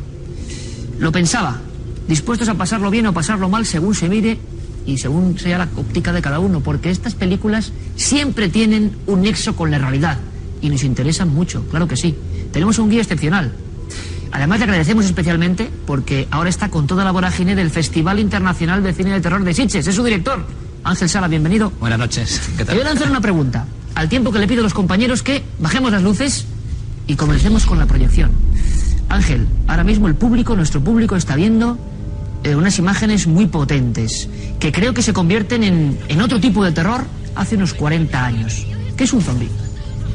Lo pensaba, dispuestos a pasarlo bien o pasarlo mal según se mire y según sea la óptica de cada uno, porque estas películas siempre tienen un nexo con la realidad y nos interesan mucho, claro que sí. Tenemos un guía excepcional. Además le agradecemos especialmente porque ahora está con toda la vorágine del Festival Internacional de Cine de Terror de Sitges. Es su director, Ángel Sala, bienvenido. Buenas noches, ¿qué Te tal? voy a lanzar una pregunta, al tiempo que le pido a los compañeros que bajemos las luces y comencemos con la proyección. Ángel, ahora mismo el público, nuestro público, está viendo unas imágenes muy potentes que creo que se convierten en otro tipo de terror hace unos 40 años. ¿Qué es un zombi?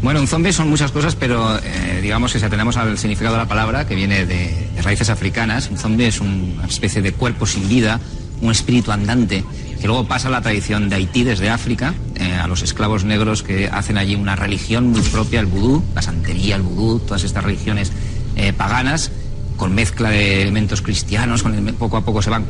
Bueno, un zombie son muchas cosas, pero digamos que si atendemos al significado de la palabra, que viene de raíces africanas, un zombie es una especie de cuerpo sin vida, un espíritu andante, que luego pasa a la tradición de Haití desde África, a los esclavos negros que hacen allí una religión muy propia, el vudú, la santería, el vudú, todas estas religiones paganas, con mezcla de elementos cristianos, poco a poco se van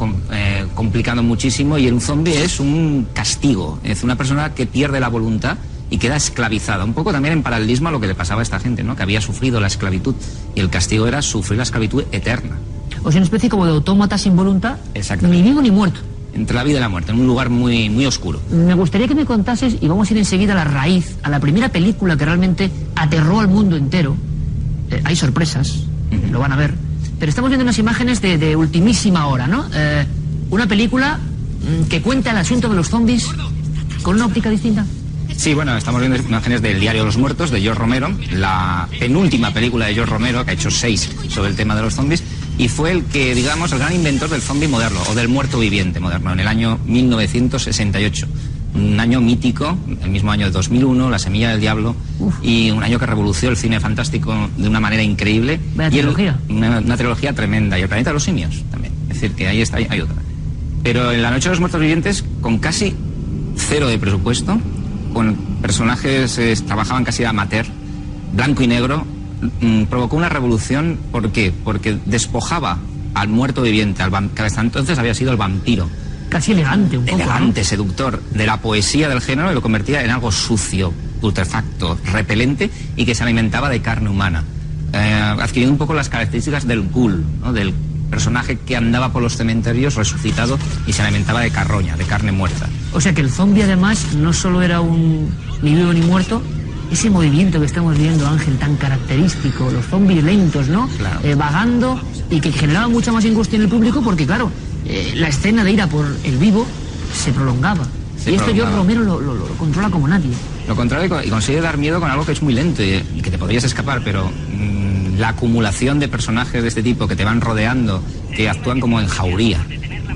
complicando muchísimo, y un zombie es un castigo, es una persona que pierde la voluntad y queda esclavizada, un poco también en paralelismo a lo que le pasaba a esta gente, ¿no? Que había sufrido la esclavitud, y el castigo era sufrir la esclavitud eterna. O sea, una especie como de autómata sin voluntad, ni vivo ni muerto. Entre la vida y la muerte, en un lugar muy, muy oscuro. Me gustaría que me contases, y vamos a ir enseguida a la raíz, a la primera película que realmente aterró al mundo entero. Hay sorpresas, lo van a ver, pero estamos viendo unas imágenes de ultimísima hora, ¿no? Una película que cuenta el asunto de los zombies con una óptica distinta. Sí, bueno, estamos viendo imágenes del Diario de los Muertos, de George Romero, la penúltima película de George Romero, que ha hecho 6 sobre el tema de los zombies, y fue el que, digamos, el gran inventor del zombie moderno, o del muerto viviente moderno, en el año 1968. Un año mítico, el mismo año de 2001, La Semilla del Diablo, y un año que revolucionó el cine fantástico de una manera increíble. ¿Una trilogía? Una trilogía tremenda, y El Planeta de los Simios también. Es decir, que ahí está, hay otra. Pero en La Noche de los Muertos Vivientes, con casi 0 de presupuesto, con personajes trabajaban casi amateur, blanco y negro, provocó una revolución. ¿Por qué? Porque despojaba al muerto viviente, que hasta entonces había sido el vampiro. Casi elegante, un poco. Elegante, ¿no? Seductor, de la poesía del género, y lo convertía en algo sucio, putrefacto, repelente, y que se alimentaba de carne humana, adquiriendo un poco las características del ghoul, ¿no? Del personaje que andaba por los cementerios resucitado y se alimentaba de carroña, de carne muerta. O sea que el zombie además no solo era ni vivo ni muerto, ese movimiento que estamos viendo, Ángel, tan característico, los zombies lentos, ¿no? Claro. Vagando, y que generaba mucha más angustia en el público porque, claro, la escena de ir a por el vivo se prolongaba. Y esto George Romero lo controla como nadie. Lo controla y consigue dar miedo con algo que es muy lento y que te podrías escapar, pero la acumulación de personajes de este tipo que te van rodeando, que actúan como en jauría,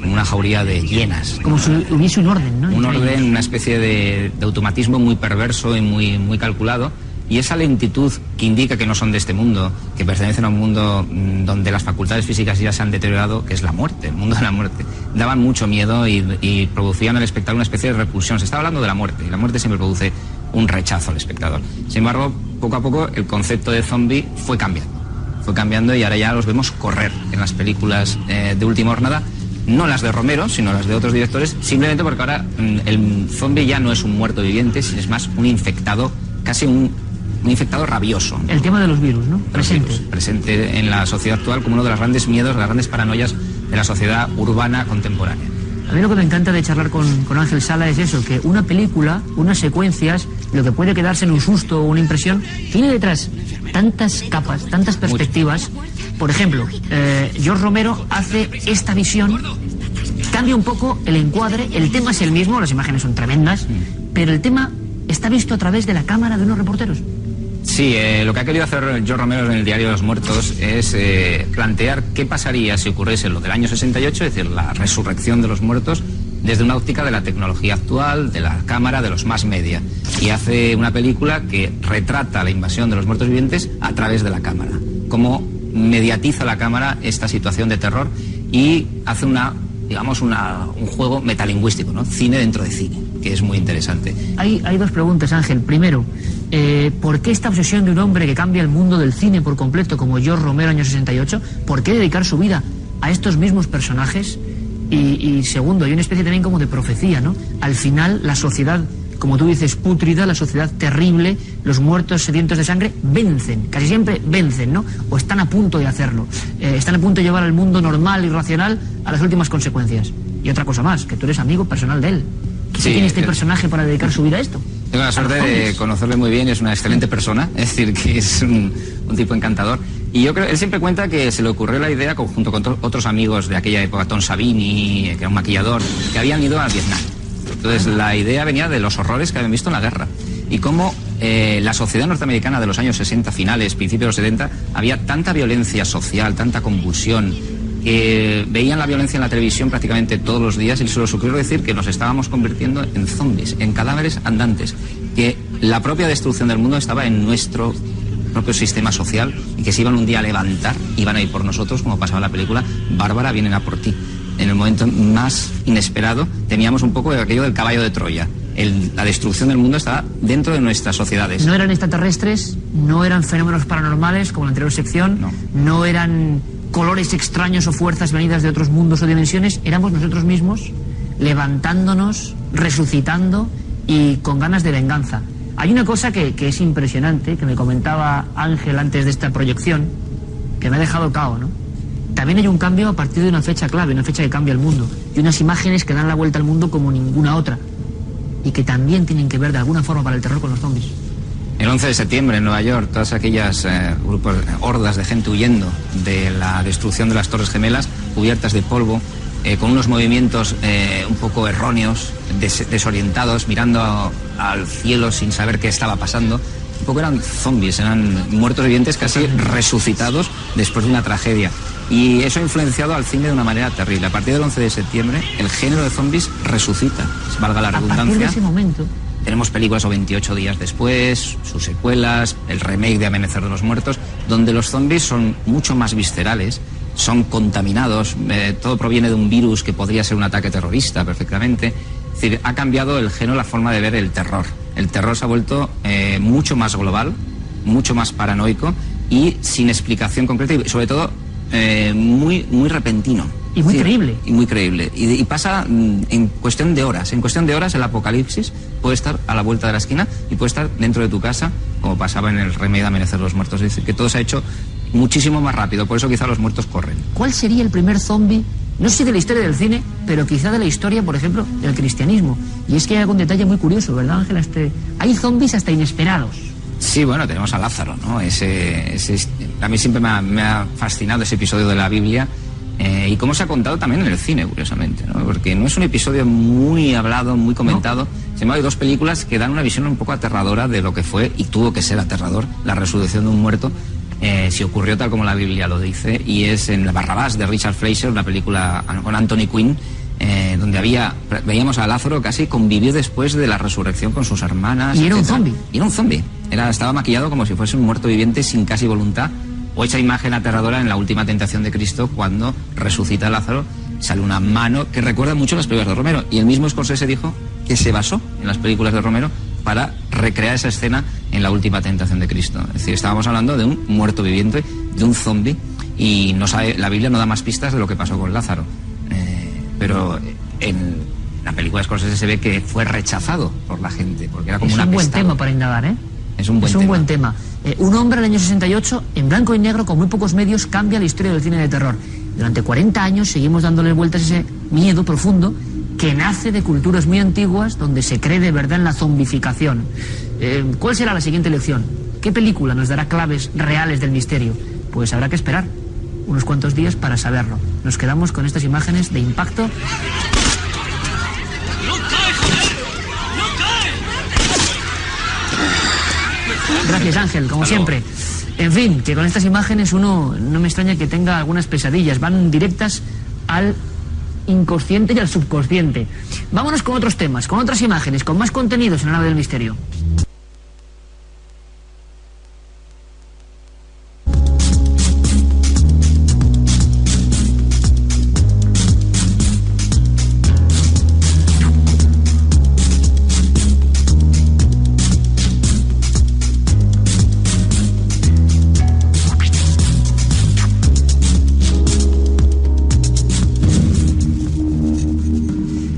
como una jauría de hienas. Como si hubiese un orden, ¿no? Un orden, una especie de automatismo muy perverso y muy, muy calculado. Y esa lentitud que indica que no son de este mundo, que pertenecen a un mundo donde las facultades físicas ya se han deteriorado, que es la muerte, el mundo de la muerte, daban mucho miedo y producían al espectador una especie de repulsión. Se está hablando de la muerte, y la muerte siempre produce un rechazo al espectador. Sin embargo, poco a poco el concepto de zombie fue cambiando y ahora ya los vemos correr en las películas de última jornada. No las de Romero, sino las de otros directores, simplemente porque ahora el zombie ya no es un muerto viviente, sino es más un infectado, casi un infectado rabioso. El tema de los virus, ¿no? Presente en la sociedad actual como uno de los grandes miedos, las grandes paranoias de la sociedad urbana contemporánea. A mí lo que me encanta de charlar con Ángel Sala es eso, que una película, unas secuencias, lo que puede quedarse en un susto o una impresión, tiene detrás tantas capas, tantas perspectivas. Por ejemplo, George Romero hace esta visión, cambia un poco el encuadre, el tema es el mismo, las imágenes son tremendas, pero el tema está visto a través de la cámara de unos reporteros. Sí, lo que ha querido hacer George Romero en el Diario de los Muertos es plantear qué pasaría si ocurriese lo del año 68, es decir, la resurrección de los muertos, desde una óptica de la tecnología actual, de la cámara, de los mass media. Y hace una película que retrata la invasión de los muertos vivientes a través de la cámara. Cómo mediatiza la cámara esta situación de terror y hace un juego metalingüístico, ¿no? Cine dentro de cine, que es muy interesante. Hay dos preguntas, Ángel. Primero, ¿por qué esta obsesión de un hombre que cambia el mundo del cine por completo, como George Romero, año 68? ¿Por qué dedicar su vida a estos mismos personajes? Y segundo, hay una especie también como de profecía, ¿no? Al final, la sociedad, como tú dices, pútrida, la sociedad terrible, los muertos sedientos de sangre, vencen, casi siempre vencen, ¿no? O están a punto de hacerlo. Están a punto de llevar al mundo normal y racional a las últimas consecuencias. Y otra cosa más, que tú eres amigo personal de él. ¿Qué tiene este personaje para dedicar su vida a esto? Tengo la suerte de conocerle muy bien, es una excelente persona, es decir, que es un tipo encantador. Y yo creo, él siempre cuenta que se le ocurrió la idea junto con otros amigos de aquella época, Tom Savini, que era un maquillador, que habían ido a Vietnam. Entonces la idea venía de los horrores que habían visto en la guerra. Y cómo la sociedad norteamericana de los años 60 finales, principios de los 70, había tanta violencia social, tanta convulsión, que veían la violencia en la televisión prácticamente todos los días y se les ocurrió decir que nos estábamos convirtiendo en zombies, en cadáveres andantes, que la propia destrucción del mundo estaba en nuestro propio sistema social y que se iban un día a levantar, iban a ir por nosotros, como pasaba en la película Bárbara, vienen a por ti. En el momento más inesperado teníamos un poco de aquello del caballo de Troya. La destrucción del mundo estaba dentro de nuestras sociedades. No eran extraterrestres, no eran fenómenos paranormales como en la anterior sección, no eran colores extraños o fuerzas venidas de otros mundos o dimensiones, éramos nosotros mismos levantándonos, resucitando y con ganas de venganza. Hay una cosa que es impresionante, que me comentaba Ángel antes de esta proyección, que me ha dejado cao, ¿no? También hay un cambio a partir de una fecha clave, una fecha que cambia el mundo, y unas imágenes que dan la vuelta al mundo como ninguna otra, y que también tienen que ver de alguna forma para el terror con los zombies. El 11 de septiembre en Nueva York, todas aquellas grupos, hordas de gente huyendo de la destrucción de las Torres Gemelas, cubiertas de polvo, con unos movimientos un poco erróneos, desorientados, mirando al cielo sin saber qué estaba pasando. Un poco eran zombies, eran muertos vivientes casi resucitados después de una tragedia. Y eso ha influenciado al cine de una manera terrible. A partir del 11 de septiembre, el género de zombies resucita, valga la redundancia. A partir de ese momento... Tenemos películas o 28 días después, sus secuelas, el remake de Amanecer de los Muertos, donde los zombies son mucho más viscerales, son contaminados, todo proviene de un virus que podría ser un ataque terrorista perfectamente. Es decir, ha cambiado el género, la forma de ver el terror. El terror se ha vuelto mucho más global, mucho más paranoico y sin explicación concreta y sobre todo muy repentino. Y muy creíble. Y muy creíble. Y pasa en cuestión de horas. En cuestión de horas el apocalipsis puede estar a la vuelta de la esquina y puede estar dentro de tu casa, como pasaba en el remake de Amanecer de los Muertos. Es decir, que todo se ha hecho muchísimo más rápido. Por eso quizá los muertos corren. ¿Cuál sería el primer zombie? No sé si de la historia del cine, pero quizá de la historia, por ejemplo, del cristianismo. Y es que hay algún detalle muy curioso, ¿verdad, Ángela? Hay zombies hasta inesperados. Sí, bueno, tenemos a Lázaro, ¿no? A mí siempre me ha fascinado ese episodio de la Biblia. Y cómo se ha contado también en el cine, curiosamente, ¿no? Porque no es un episodio muy hablado, muy comentado. ¿No? Sin embargo, hay dos películas que dan una visión un poco aterradora de lo que fue, y tuvo que ser aterrador, la resurrección de un muerto, si ocurrió tal como la Biblia lo dice, y es en Barrabás de Richard Fleischer, una película con Anthony Quinn, donde veíamos a Lázaro casi convivir después de la resurrección con sus hermanas. Y era un zombie. Y era un zombie. Estaba maquillado como si fuese un muerto viviente sin casi voluntad. O esa imagen aterradora en la última tentación de Cristo, cuando resucita a Lázaro, sale una mano que recuerda mucho las películas de Romero. Y el mismo Scorsese dijo que se basó en las películas de Romero para recrear esa escena en la última tentación de Cristo. Es decir, estábamos hablando de un muerto viviente, de un zombie, y la Biblia no da más pistas de lo que pasó con Lázaro. Pero en la película de Scorsese se ve que fue rechazado por la gente, porque era como una apestado. Es un buen tema para indagar, ¿eh? Es un buen tema. Un hombre en el año 68, en blanco y negro, con muy pocos medios, cambia la historia del cine de terror. Durante 40 años seguimos dándole vueltas a ese miedo profundo que nace de culturas muy antiguas donde se cree de verdad en la zombificación. ¿Cuál será la siguiente lección? ¿Qué película nos dará claves reales del misterio? Pues habrá que esperar unos cuantos días para saberlo. Nos quedamos con estas imágenes de impacto. Gracias, Ángel, como siempre. En fin, que con estas imágenes uno no me extraña que tenga algunas pesadillas. Van directas al inconsciente y al subconsciente. Vámonos con otros temas, con otras imágenes, con más contenidos en la nave del misterio.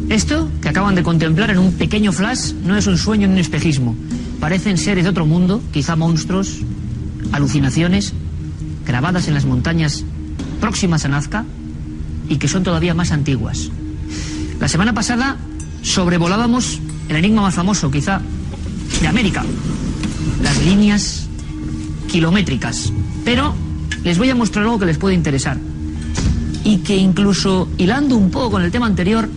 Esto que acaban de contemplar en un pequeño flash no es un sueño ni un espejismo. Parecen seres de otro mundo, quizá monstruos, alucinaciones, grabadas en las montañas próximas a Nazca y que son todavía más antiguas. La semana pasada sobrevolábamos el enigma más famoso, quizá, de América, las líneas kilométricas. Pero les voy a mostrar algo que les puede interesar y que incluso hilando un poco con el tema anterior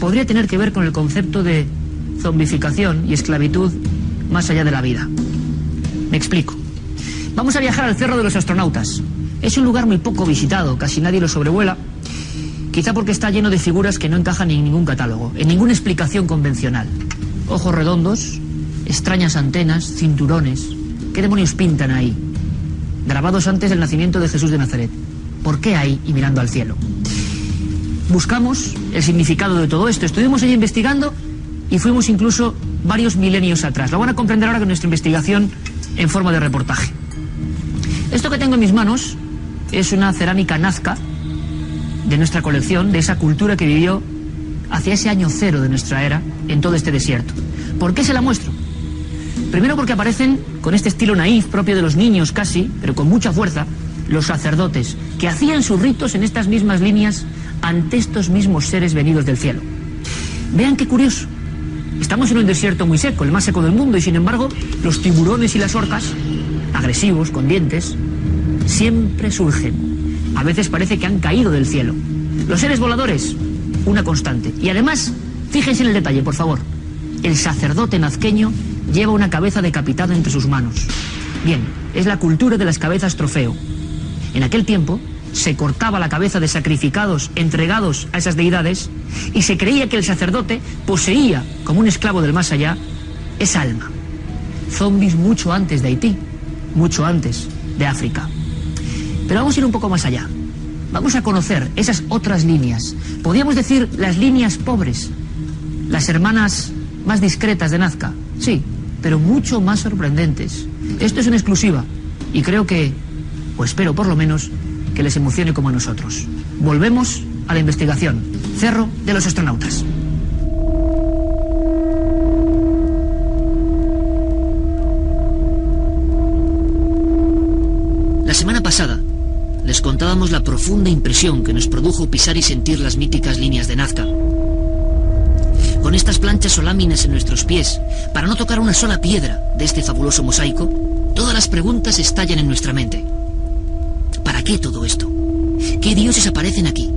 podría tener que ver con el concepto de zombificación y esclavitud más allá de la vida. Me explico. Vamos a viajar al Cerro de los Astronautas. Es un lugar muy poco visitado, casi nadie lo sobrevuela, quizá porque está lleno de figuras que no encajan en ningún catálogo, en ninguna explicación convencional. Ojos redondos, extrañas antenas, cinturones. ¿Qué demonios pintan ahí? Grabados antes del nacimiento de Jesús de Nazaret. ¿Por qué ahí y mirando al cielo? Buscamos el significado de todo esto. Estuvimos allí investigando y fuimos incluso varios milenios atrás. Lo van a comprender ahora con nuestra investigación en forma de reportaje. Esto que tengo en mis manos es una cerámica nazca de nuestra colección, de esa cultura que vivió hacia ese año cero de nuestra era en todo este desierto. ¿Por qué se la muestro? Primero porque aparecen con este estilo naif propio de los niños casi, pero con mucha fuerza, los sacerdotes que hacían sus ritos en estas mismas líneas ante estos mismos seres venidos del cielo. Vean qué curioso. Estamos en un desierto muy seco, el más seco del mundo, y sin embargo los tiburones y las orcas, agresivos, con dientes, siempre surgen. A veces parece que han caído del cielo. Los seres voladores, una constante. Y además, fíjense en el detalle, por favor. El sacerdote nazqueño lleva una cabeza decapitada entre sus manos. Bien, es la cultura de las cabezas trofeo. En aquel tiempo se cortaba la cabeza de sacrificados entregados a esas deidades y se creía que el sacerdote poseía, como un esclavo del más allá, esa alma. Zombies mucho antes de Haití, mucho antes de África. Pero vamos a ir un poco más allá. Vamos a conocer esas otras líneas. Podríamos decir las líneas pobres, las hermanas más discretas de Nazca. Sí, pero mucho más sorprendentes. Esto es una exclusiva y creo que, o espero por lo menos, que les emocione como a nosotros. Volvemos a la investigación. Cerro de los Astronautas. La semana pasada les contábamos la profunda impresión que nos produjo pisar y sentir las míticas líneas de Nazca. Con estas planchas o láminas en nuestros pies, para no tocar una sola piedra de este fabuloso mosaico, todas las preguntas estallan en nuestra mente. ¿Para qué todo esto? ¿Qué dioses aparecen aquí?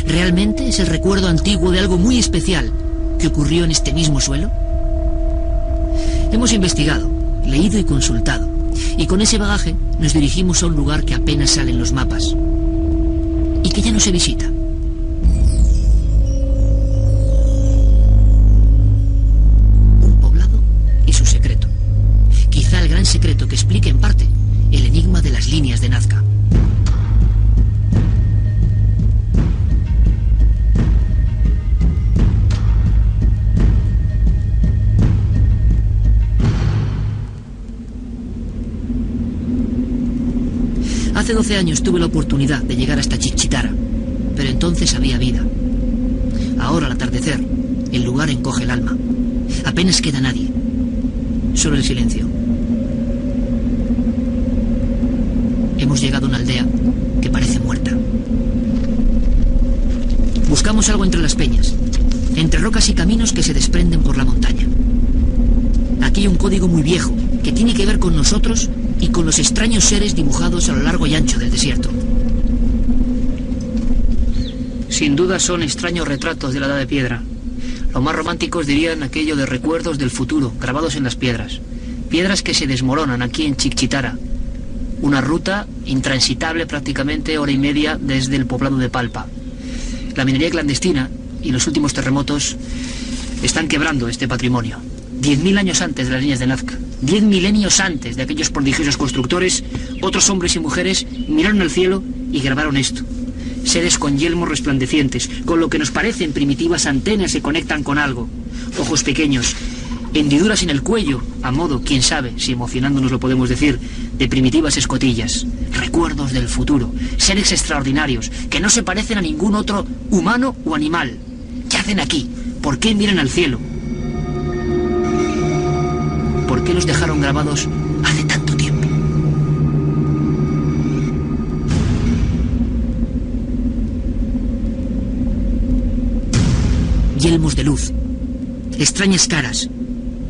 ¿Realmente es el recuerdo antiguo de algo muy especial que ocurrió en este mismo suelo? Hemos investigado, leído y consultado, y con ese bagaje nos dirigimos a un lugar que apenas sale en los mapas y que ya no se visita. Un poblado y su secreto. Quizá el gran secreto que explique en parte el enigma de las líneas de Nazca. Hace 12 años tuve la oportunidad de llegar hasta Chichitara, pero entonces había vida. Ahora al atardecer, el lugar encoge el alma. Apenas queda nadie, solo el silencio. Hemos llegado a una aldea que parece muerta. Buscamos algo entre las peñas, entre rocas y caminos que se desprenden por la montaña. Aquí hay un código muy viejo que tiene que ver con nosotros y con los extraños seres dibujados a lo largo y ancho del desierto. Sin duda son extraños retratos de la Edad de Piedra. Los más románticos dirían aquello de recuerdos del futuro, grabados en las piedras. Piedras que se desmoronan aquí en Chichitara. Una ruta intransitable prácticamente hora y media desde el poblado de Palpa. La minería clandestina y los últimos terremotos están quebrando este patrimonio. 10.000 años antes de las líneas de Nazca, 10 milenios antes de aquellos prodigiosos constructores, otros hombres y mujeres miraron al cielo y grabaron esto. Seres con yelmos resplandecientes, con lo que nos parecen primitivas antenas se conectan con algo. Ojos pequeños, hendiduras en el cuello, a modo, quién sabe, si emocionándonos lo podemos decir, de primitivas escotillas. Recuerdos del futuro, seres extraordinarios, que no se parecen a ningún otro humano o animal. ¿Qué hacen aquí? ¿Por qué miran al cielo? ¿Por qué los dejaron grabados hace tanto tiempo? Yelmos de luz, extrañas caras,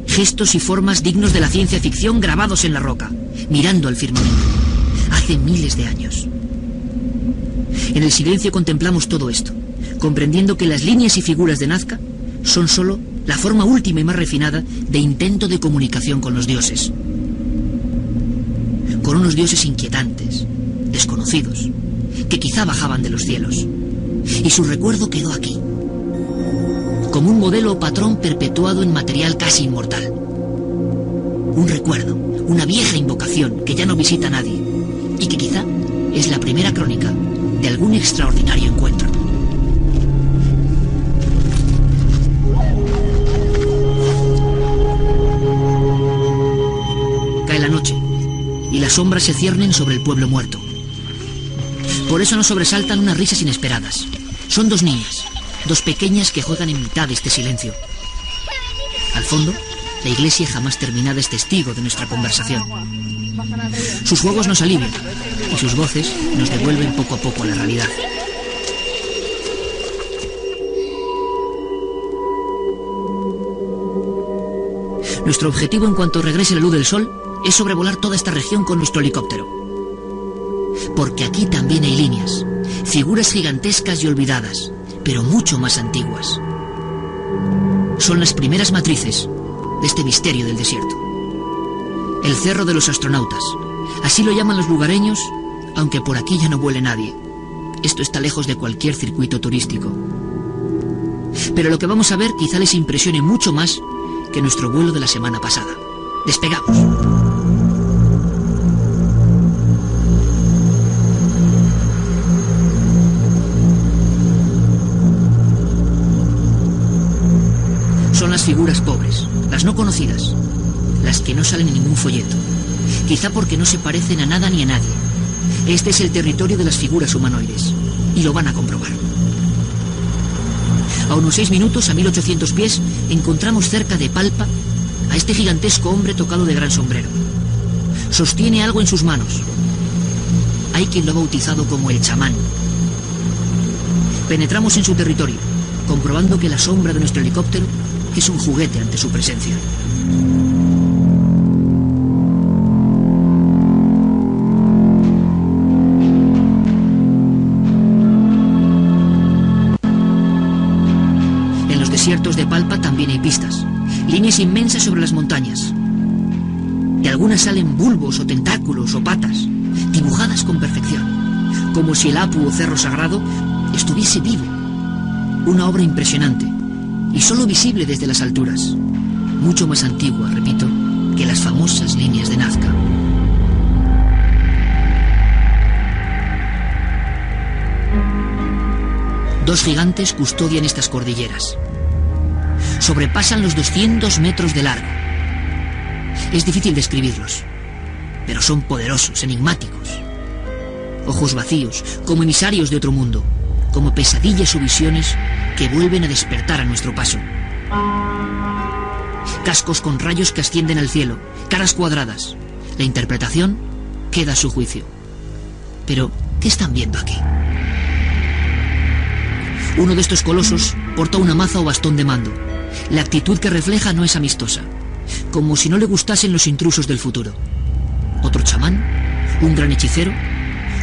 gestos y formas dignos de la ciencia ficción grabados en la roca, mirando al firmamento, hace miles de años. En el silencio contemplamos todo esto, comprendiendo que las líneas y figuras de Nazca son solo la forma última y más refinada de intento de comunicación con los dioses. Con unos dioses inquietantes, desconocidos, que quizá bajaban de los cielos. Y su recuerdo quedó aquí, como un modelo o patrón perpetuado en material casi inmortal. Un recuerdo, una vieja invocación que ya no visita a nadie, y que quizá es la primera crónica de algún extraordinario encuentro. La noche y las sombras se ciernen sobre el pueblo muerto. Por eso nos sobresaltan unas risas inesperadas. Son dos niñas, dos pequeñas que juegan en mitad de este silencio. Al fondo, la iglesia jamás terminada es testigo de nuestra conversación. Sus juegos nos alivian y sus voces nos devuelven poco a poco a la realidad. Nuestro objetivo en cuanto regrese la luz del sol es sobrevolar toda esta región con nuestro helicóptero. Porque aquí también hay líneas, figuras gigantescas y olvidadas, pero mucho más antiguas. Son las primeras matrices de este misterio del desierto. El Cerro de los Astronautas, así lo llaman los lugareños, aunque por aquí ya no vuele nadie. Esto está lejos de cualquier circuito turístico. Pero lo que vamos a ver quizá les impresione mucho más que nuestro vuelo de la semana pasada. ¡Despegamos! Son las figuras pobres, las no conocidas, las que no salen en ningún folleto, quizá porque no se parecen a nada ni a nadie. Este es el territorio de las figuras humanoides, y lo van a comprobar. A unos 6 minutos, a 1800 pies, encontramos cerca de Palpa a este gigantesco hombre tocado de gran sombrero. Sostiene algo en sus manos. Hay quien lo ha bautizado como el chamán. Penetramos en su territorio, comprobando que la sombra de nuestro helicóptero es un juguete ante su presencia. En los desiertos de Palpa también hay pistas, líneas inmensas sobre las montañas. De algunas salen bulbos o tentáculos o patas, dibujadas con perfección, como si el Apu o Cerro Sagrado estuviese vivo. Una obra impresionante, y solo visible desde las alturas. Mucho más antigua, repito, que las famosas líneas de Nazca. Dos gigantes custodian estas cordilleras. Sobrepasan los 200 metros de largo. Es difícil describirlos, pero son poderosos, enigmáticos. Ojos vacíos, como emisarios de otro mundo, como pesadillas o visiones que vuelven a despertar a nuestro paso. Cascos con rayos que ascienden al cielo, caras cuadradas. La interpretación queda a su juicio. Pero, ¿qué están viendo aquí? Uno de estos colosos porta una maza o bastón de mando. La actitud que refleja no es amistosa, como si no le gustasen los intrusos del futuro. ¿Otro chamán? ¿Un gran hechicero?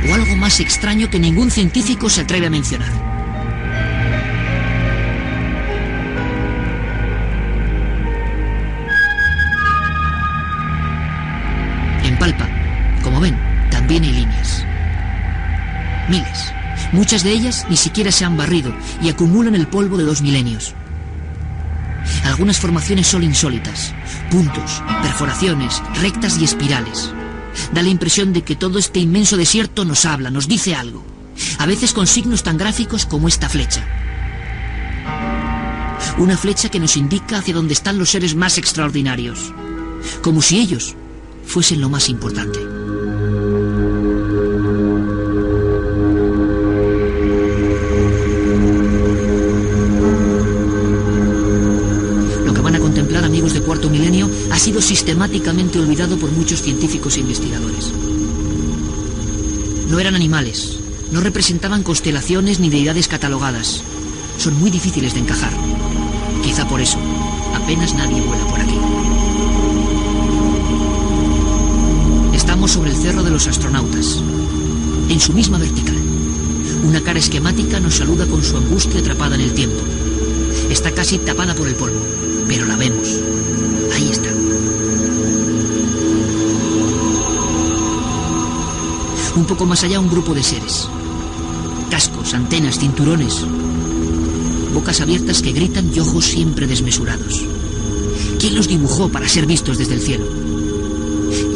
¿O algo más extraño que ningún científico se atreve a mencionar? En Palpa, como ven, también hay líneas. Miles. Muchas de ellas ni siquiera se han barrido y acumulan el polvo de 2 milenios. Algunas formaciones son insólitas. Puntos, perforaciones, rectas y espirales. Da la impresión de que todo este inmenso desierto nos habla, nos dice algo. A veces con signos tan gráficos como esta flecha. Una flecha que nos indica hacia dónde están los seres más extraordinarios. Como si ellos fuesen lo más importante. Lo que van a contemplar, amigos de Cuarto Milenio, ha sido sistemáticamente olvidado por muchos científicos e investigadores. No eran animales, no representaban constelaciones ni deidades catalogadas. Son muy difíciles de encajar. Quizá por eso, apenas nadie vuela por aquí. Estamos sobre el Cerro de los Astronautas, en su misma vertical. Una cara esquemática nos saluda con su angustia atrapada en el tiempo. Está casi tapada por el polvo, pero la vemos. Ahí está. Un poco más allá, un grupo de seres. Cascos, antenas, cinturones. Bocas abiertas que gritan y ojos siempre desmesurados. ¿Quién los dibujó para ser vistos desde el cielo?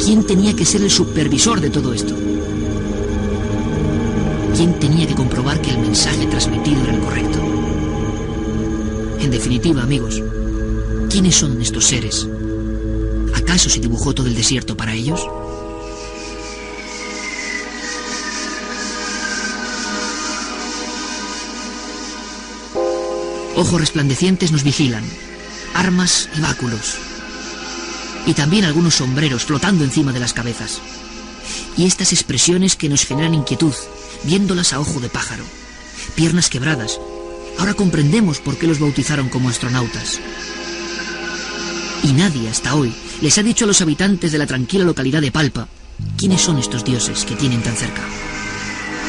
¿Quién tenía que ser el supervisor de todo esto? ¿Quién tenía que comprobar que el mensaje transmitido era el correcto? En definitiva, amigos, ¿quiénes son estos seres? ¿Acaso se dibujó todo el desierto para ellos? Ojos resplandecientes nos vigilan, armas y báculos. Y también algunos sombreros flotando encima de las cabezas. Y estas expresiones que nos generan inquietud, viéndolas a ojo de pájaro. Piernas quebradas. Ahora comprendemos por qué los bautizaron como astronautas. Y nadie hasta hoy les ha dicho a los habitantes de la tranquila localidad de Palpa quiénes son estos dioses que tienen tan cerca.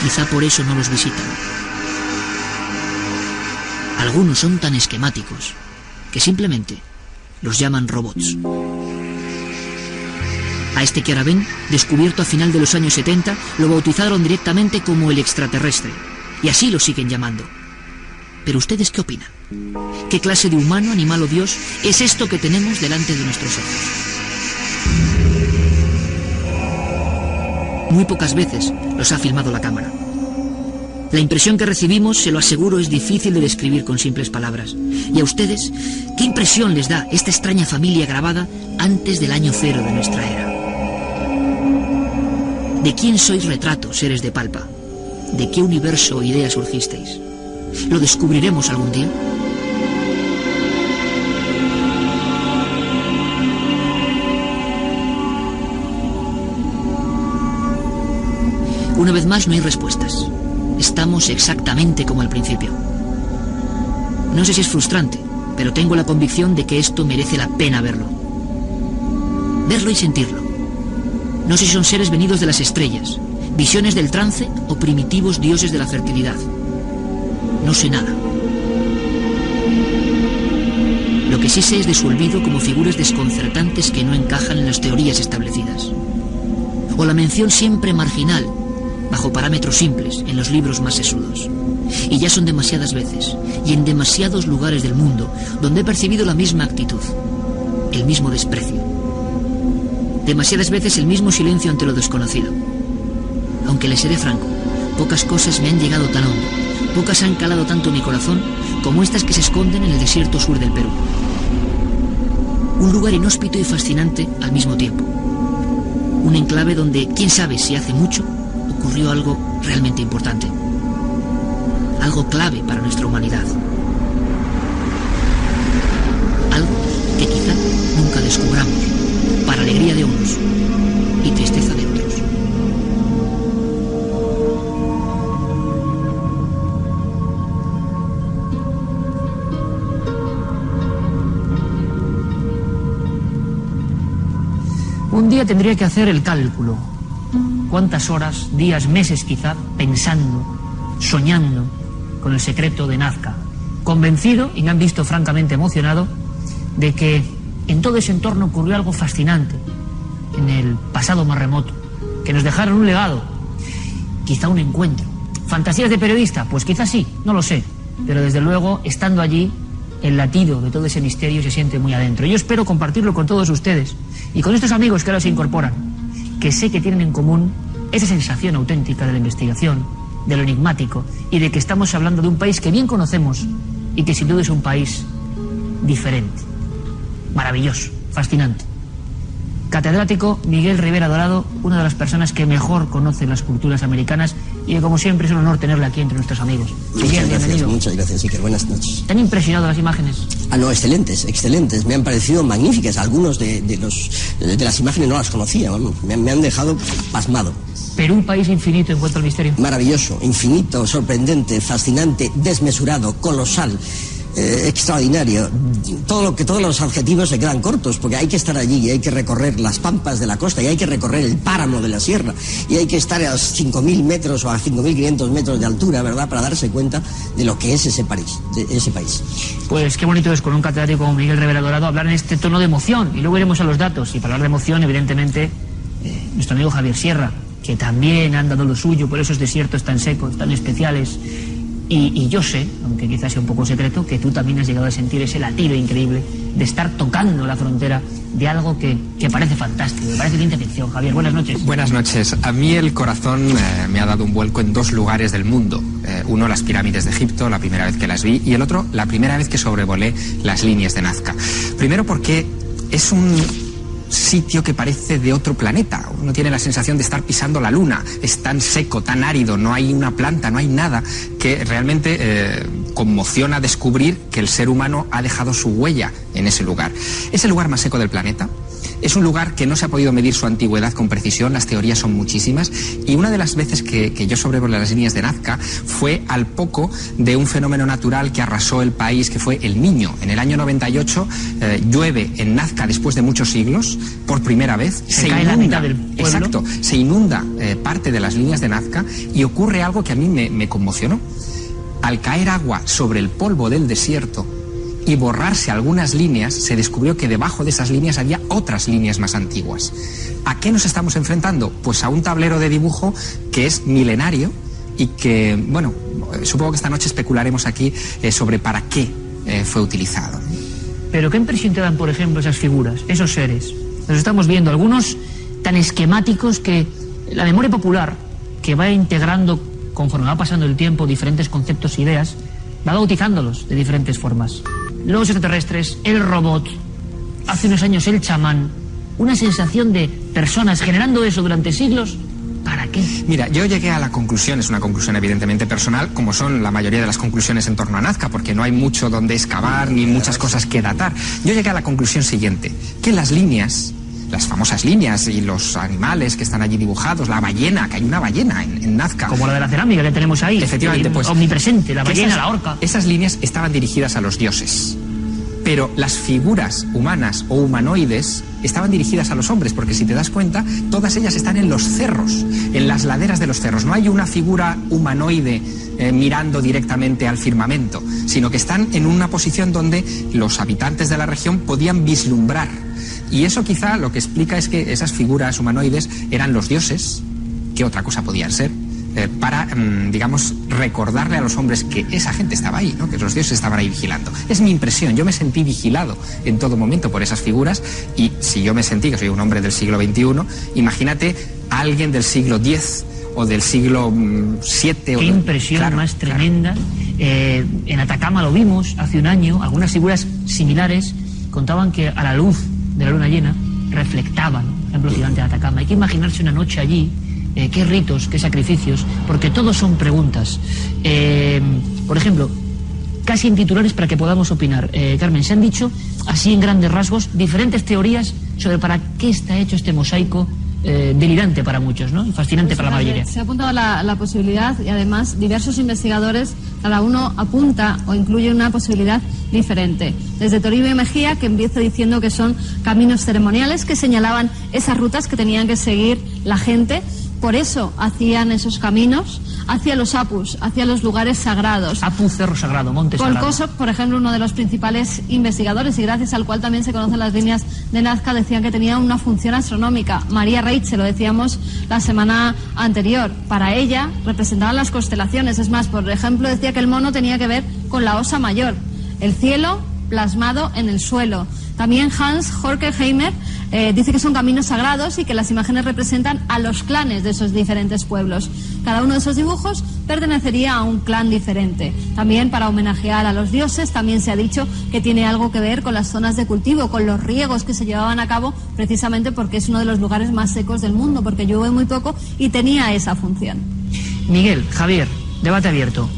Quizá por eso no los visitan. Algunos son tan esquemáticos que simplemente los llaman robots. A este que ahora ven, descubierto a final de los años 70, lo bautizaron directamente como el extraterrestre. Y así lo siguen llamando. Pero ¿ustedes qué opinan? ¿Qué clase de humano, animal o dios es esto que tenemos delante de nuestros ojos? Muy pocas veces los ha filmado la cámara. La impresión que recibimos, se lo aseguro, es difícil de describir con simples palabras. ¿Y a ustedes qué impresión les da esta extraña familia grabada antes del año cero de nuestra era? ¿De quién sois retrato, seres de Palpa? ¿De qué universo o idea surgisteis? ¿Lo descubriremos algún día? Una vez más no hay respuestas. Estamos exactamente como al principio. No sé si es frustrante, pero tengo la convicción de que esto merece la pena verlo. Verlo y sentirlo. No sé si son seres venidos de las estrellas, visiones del trance o primitivos dioses de la fertilidad. No sé nada. Lo que sí sé es de su olvido como figuras desconcertantes que no encajan en las teorías establecidas. O la mención siempre marginal, bajo parámetros simples, en los libros más sesudos. Y ya son demasiadas veces, y en demasiados lugares del mundo, donde he percibido la misma actitud, el mismo desprecio. Demasiadas veces el mismo silencio ante lo desconocido. Aunque les seré franco, pocas cosas me han llegado tan hondo, pocas han calado tanto mi corazón como estas que se esconden en el desierto sur del Perú. Un lugar inhóspito y fascinante al mismo tiempo. Un enclave donde, quién sabe si hace mucho, ocurrió algo realmente importante. Algo clave para nuestra humanidad. Algo que quizá nunca descubramos, para alegría de unos y tristeza de otros. Un día tendría que hacer el cálculo. ¿Cuántas horas, días, meses quizá, pensando, soñando con el secreto de Nazca? Convencido, y me han visto francamente emocionado, de que en todo ese entorno ocurrió algo fascinante, en el pasado más remoto, que nos dejaron un legado, quizá un encuentro. ¿Fantasías de periodista? Pues quizá sí, no lo sé, pero desde luego, estando allí, el latido de todo ese misterio se siente muy adentro. Yo espero compartirlo con todos ustedes y con estos amigos que ahora se incorporan, que sé que tienen en común esa sensación auténtica de la investigación, de lo enigmático y de que estamos hablando de un país que bien conocemos y que sin duda es un país diferente, maravilloso, fascinante. Catedrático Miguel Rivera Dorado, una de las personas que mejor conocen las culturas americanas y que, como siempre, es un honor tenerle aquí entre nuestros amigos. Miguel, bienvenido. Muchas gracias, Iker. Buenas noches. ¿Te han impresionado las imágenes? No, excelentes, excelentes. Me han parecido magníficas. Algunos de las imágenes no las conocía, vamos. Me han dejado pasmado. Pero un país infinito en cuanto al misterio. Maravilloso, infinito, sorprendente, fascinante, desmesurado, colosal. Extraordinario. Todos los adjetivos se quedan cortos, porque hay que estar allí y hay que recorrer las pampas de la costa y hay que recorrer el páramo de la sierra y hay que estar a 5.000 metros o a 5.500 metros de altura, ¿verdad?, para darse cuenta de lo que es ese país. Pues qué bonito es con un catedrático como Miguel Rivera Dorado hablar en este tono de emoción, y luego iremos a los datos. Y para hablar de emoción, evidentemente, nuestro amigo Javier Sierra, que también han dado lo suyo por esos desiertos tan secos, tan especiales. Y yo sé, aunque quizás sea un poco secreto, que tú también has llegado a sentir ese latido increíble de estar tocando la frontera de algo que parece fantástico, me parece ciencia ficción. Javier, buenas noches. Buenas noches. A mí el corazón me ha dado un vuelco en dos lugares del mundo. Uno, las pirámides de Egipto, la primera vez que las vi, y el otro, la primera vez que sobrevolé las líneas de Nazca. Primero porque es un sitio que parece de otro planeta. Uno tiene la sensación de estar pisando la luna. Es tan seco, tan árido, no hay una planta, no hay nada, que realmente conmociona descubrir que el ser humano ha dejado su huella en ese lugar. Es el lugar más seco del planeta. Es un lugar que no se ha podido medir su antigüedad con precisión, las teorías son muchísimas, y una de las veces que yo sobrevolé las líneas de Nazca fue al poco de un fenómeno natural que arrasó el país, que fue el Niño. En el año 98 llueve en Nazca después de muchos siglos, por primera vez. Se cae la mitad del pueblo. Exacto, se inunda parte de las líneas de Nazca y ocurre algo que a mí me conmocionó. Al caer agua sobre el polvo del desierto y borrarse algunas líneas, se descubrió que debajo de esas líneas había otras líneas más antiguas. ¿A qué nos estamos enfrentando? Pues a un tablero de dibujo que es milenario y que, bueno, supongo que esta noche especularemos aquí sobre para qué fue utilizado. Pero ¿qué impresión te dan, por ejemplo, esas figuras, esos seres? Los estamos viendo, algunos tan esquemáticos que la memoria popular, que va integrando conforme va pasando el tiempo diferentes conceptos e ideas, va bautizándolos de diferentes formas. Los extraterrestres, el robot, hace unos años el chamán, una sensación de personas generando eso durante siglos. ¿Para qué? Mira, yo llegué a la conclusión, es una conclusión evidentemente personal, como son la mayoría de las conclusiones en torno a Nazca, porque no hay mucho donde excavar ni muchas cosas que datar. Yo llegué a la conclusión siguiente, que las líneas, las famosas líneas y los animales que están allí dibujados, la ballena, que hay una ballena en Nazca. Como la de la cerámica que tenemos ahí. Efectivamente, pues omnipresente, la ballena, la orca. Esas líneas estaban dirigidas a los dioses. Pero las figuras humanas o humanoides estaban dirigidas a los hombres, porque si te das cuenta, todas ellas están en los cerros, en las laderas de los cerros. No hay una figura humanoide mirando directamente al firmamento, sino que están en una posición donde los habitantes de la región podían vislumbrar. Y eso quizá lo que explica es que esas figuras humanoides eran los dioses, ¿qué otra cosa podían ser? Para, digamos, recordarle a los hombres que esa gente estaba ahí, ¿no? Que los dioses estaban ahí vigilando. Es mi impresión, yo me sentí vigilado en todo momento por esas figuras, y si yo me sentí, que soy un hombre del siglo XXI, imagínate a alguien del siglo X o del siglo VII. Qué impresión más tremenda. En Atacama lo vimos hace un año, algunas figuras similares contaban que a la luz de la luna llena reflectaban el templo gigante de Atacama. Hay que imaginarse una noche allí, qué ritos, qué sacrificios, porque todos son preguntas. Por ejemplo, casi en titulares para que podamos opinar. Carmen, se han dicho, así en grandes rasgos, diferentes teorías sobre para qué está hecho este mosaico delirante para muchos, ¿no? Y fascinante para la mayoría. Se ha apuntado la posibilidad, y además diversos investigadores, cada uno apunta o incluye una posibilidad diferente. Desde Toribio y Mejía, que empieza diciendo que son caminos ceremoniales que señalaban esas rutas que tenían que seguir la gente. Por eso hacían esos caminos hacia los apus, hacia los lugares sagrados. Apus, cerro sagrado, monte sagrado. Paul Kosok, por ejemplo, uno de los principales investigadores, y gracias al cual también se conocen las líneas de Nazca, decían que tenía una función astronómica. María Reich, se lo decíamos la semana anterior, para ella representaban las constelaciones. Es más, por ejemplo, decía que el mono tenía que ver con la Osa Mayor, el cielo plasmado en el suelo. También Hans Horkheimer dice que son caminos sagrados y que las imágenes representan a los clanes de esos diferentes pueblos. Cada uno de esos dibujos pertenecería a un clan diferente. También para homenajear a los dioses, también se ha dicho que tiene algo que ver con las zonas de cultivo, con los riegos que se llevaban a cabo, precisamente porque es uno de los lugares más secos del mundo, porque llueve muy poco y tenía esa función. Miguel, Javier, debate abierto.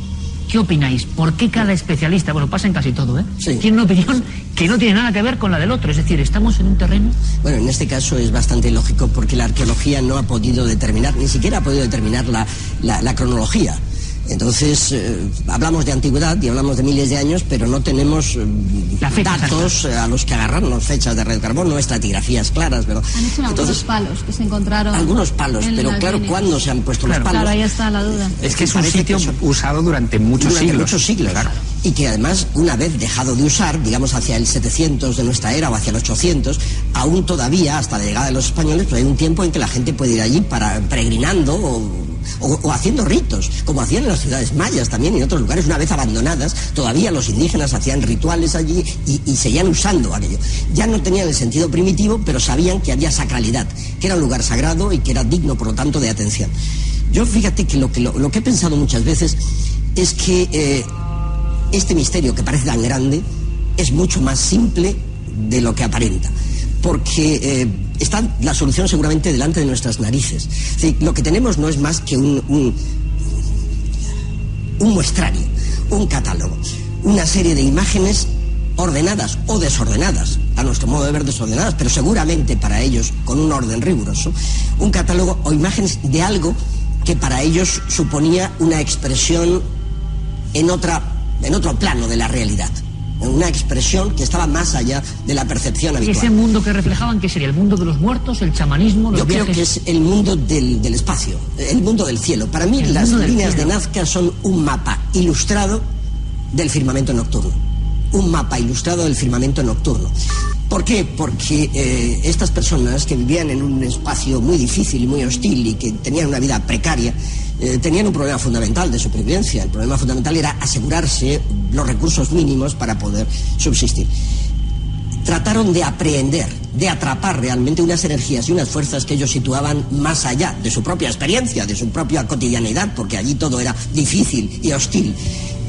¿Qué opináis? ¿Por qué cada especialista, bueno, pasa en casi todo, sí, tiene una opinión que no tiene nada que ver con la del otro? Es decir, ¿estamos en un terreno? Bueno, en este caso es bastante lógico, porque la arqueología no ha podido determinar, ni siquiera ha podido determinar la cronología. Entonces, hablamos de antigüedad y hablamos de miles de años, pero no tenemos datos a los que agarrarnos, fechas de radiocarbón, no estratigrafías claras. Pero, han hecho algunos palos que se encontraron. Algunos palos, pero claro, ¿cuándo se han puesto los palos? Claro, ahí está la duda. Es que es un sitio usado durante muchos siglos. Claro. Y que además, una vez dejado de usar, digamos hacia el 700 de nuestra era o hacia el 800, aún todavía, hasta la llegada de los españoles, pues hay un tiempo en que la gente puede ir allí para peregrinando o haciendo ritos, como hacían en las ciudades mayas también y en otros lugares una vez abandonadas. Todavía los indígenas hacían rituales allí y seguían usando aquello. Ya no tenían el sentido primitivo, pero sabían que había sacralidad, que era un lugar sagrado y que era digno, por lo tanto, de atención. Yo, fíjate que lo que he pensado muchas veces es que este misterio, que parece tan grande, es mucho más simple de lo que aparenta. porque está la solución seguramente delante de nuestras narices. Es decir, lo que tenemos no es más que un muestrario, un catálogo, una serie de imágenes ordenadas o desordenadas, a nuestro modo de ver desordenadas, pero seguramente para ellos con un orden riguroso, un catálogo o imágenes de algo que para ellos suponía una expresión en otro plano de la realidad, una expresión que estaba más allá de la percepción habitual. ¿Y ese mundo que reflejaban qué sería? ¿El mundo de los muertos, el chamanismo, los viajes? Yo creo que es el mundo del espacio, el mundo del cielo. Para mí las líneas de Nazca son un mapa ilustrado del firmamento nocturno. Un mapa ilustrado del firmamento nocturno. ¿Por qué? Porque estas personas que vivían en un espacio muy difícil y muy hostil y que tenían una vida precaria, tenían un problema fundamental de supervivencia. El problema fundamental era asegurarse los recursos mínimos para poder subsistir. Trataron de aprehender, de atrapar realmente unas energías y unas fuerzas que ellos situaban más allá de su propia experiencia, de su propia cotidianidad, porque allí todo era difícil y hostil.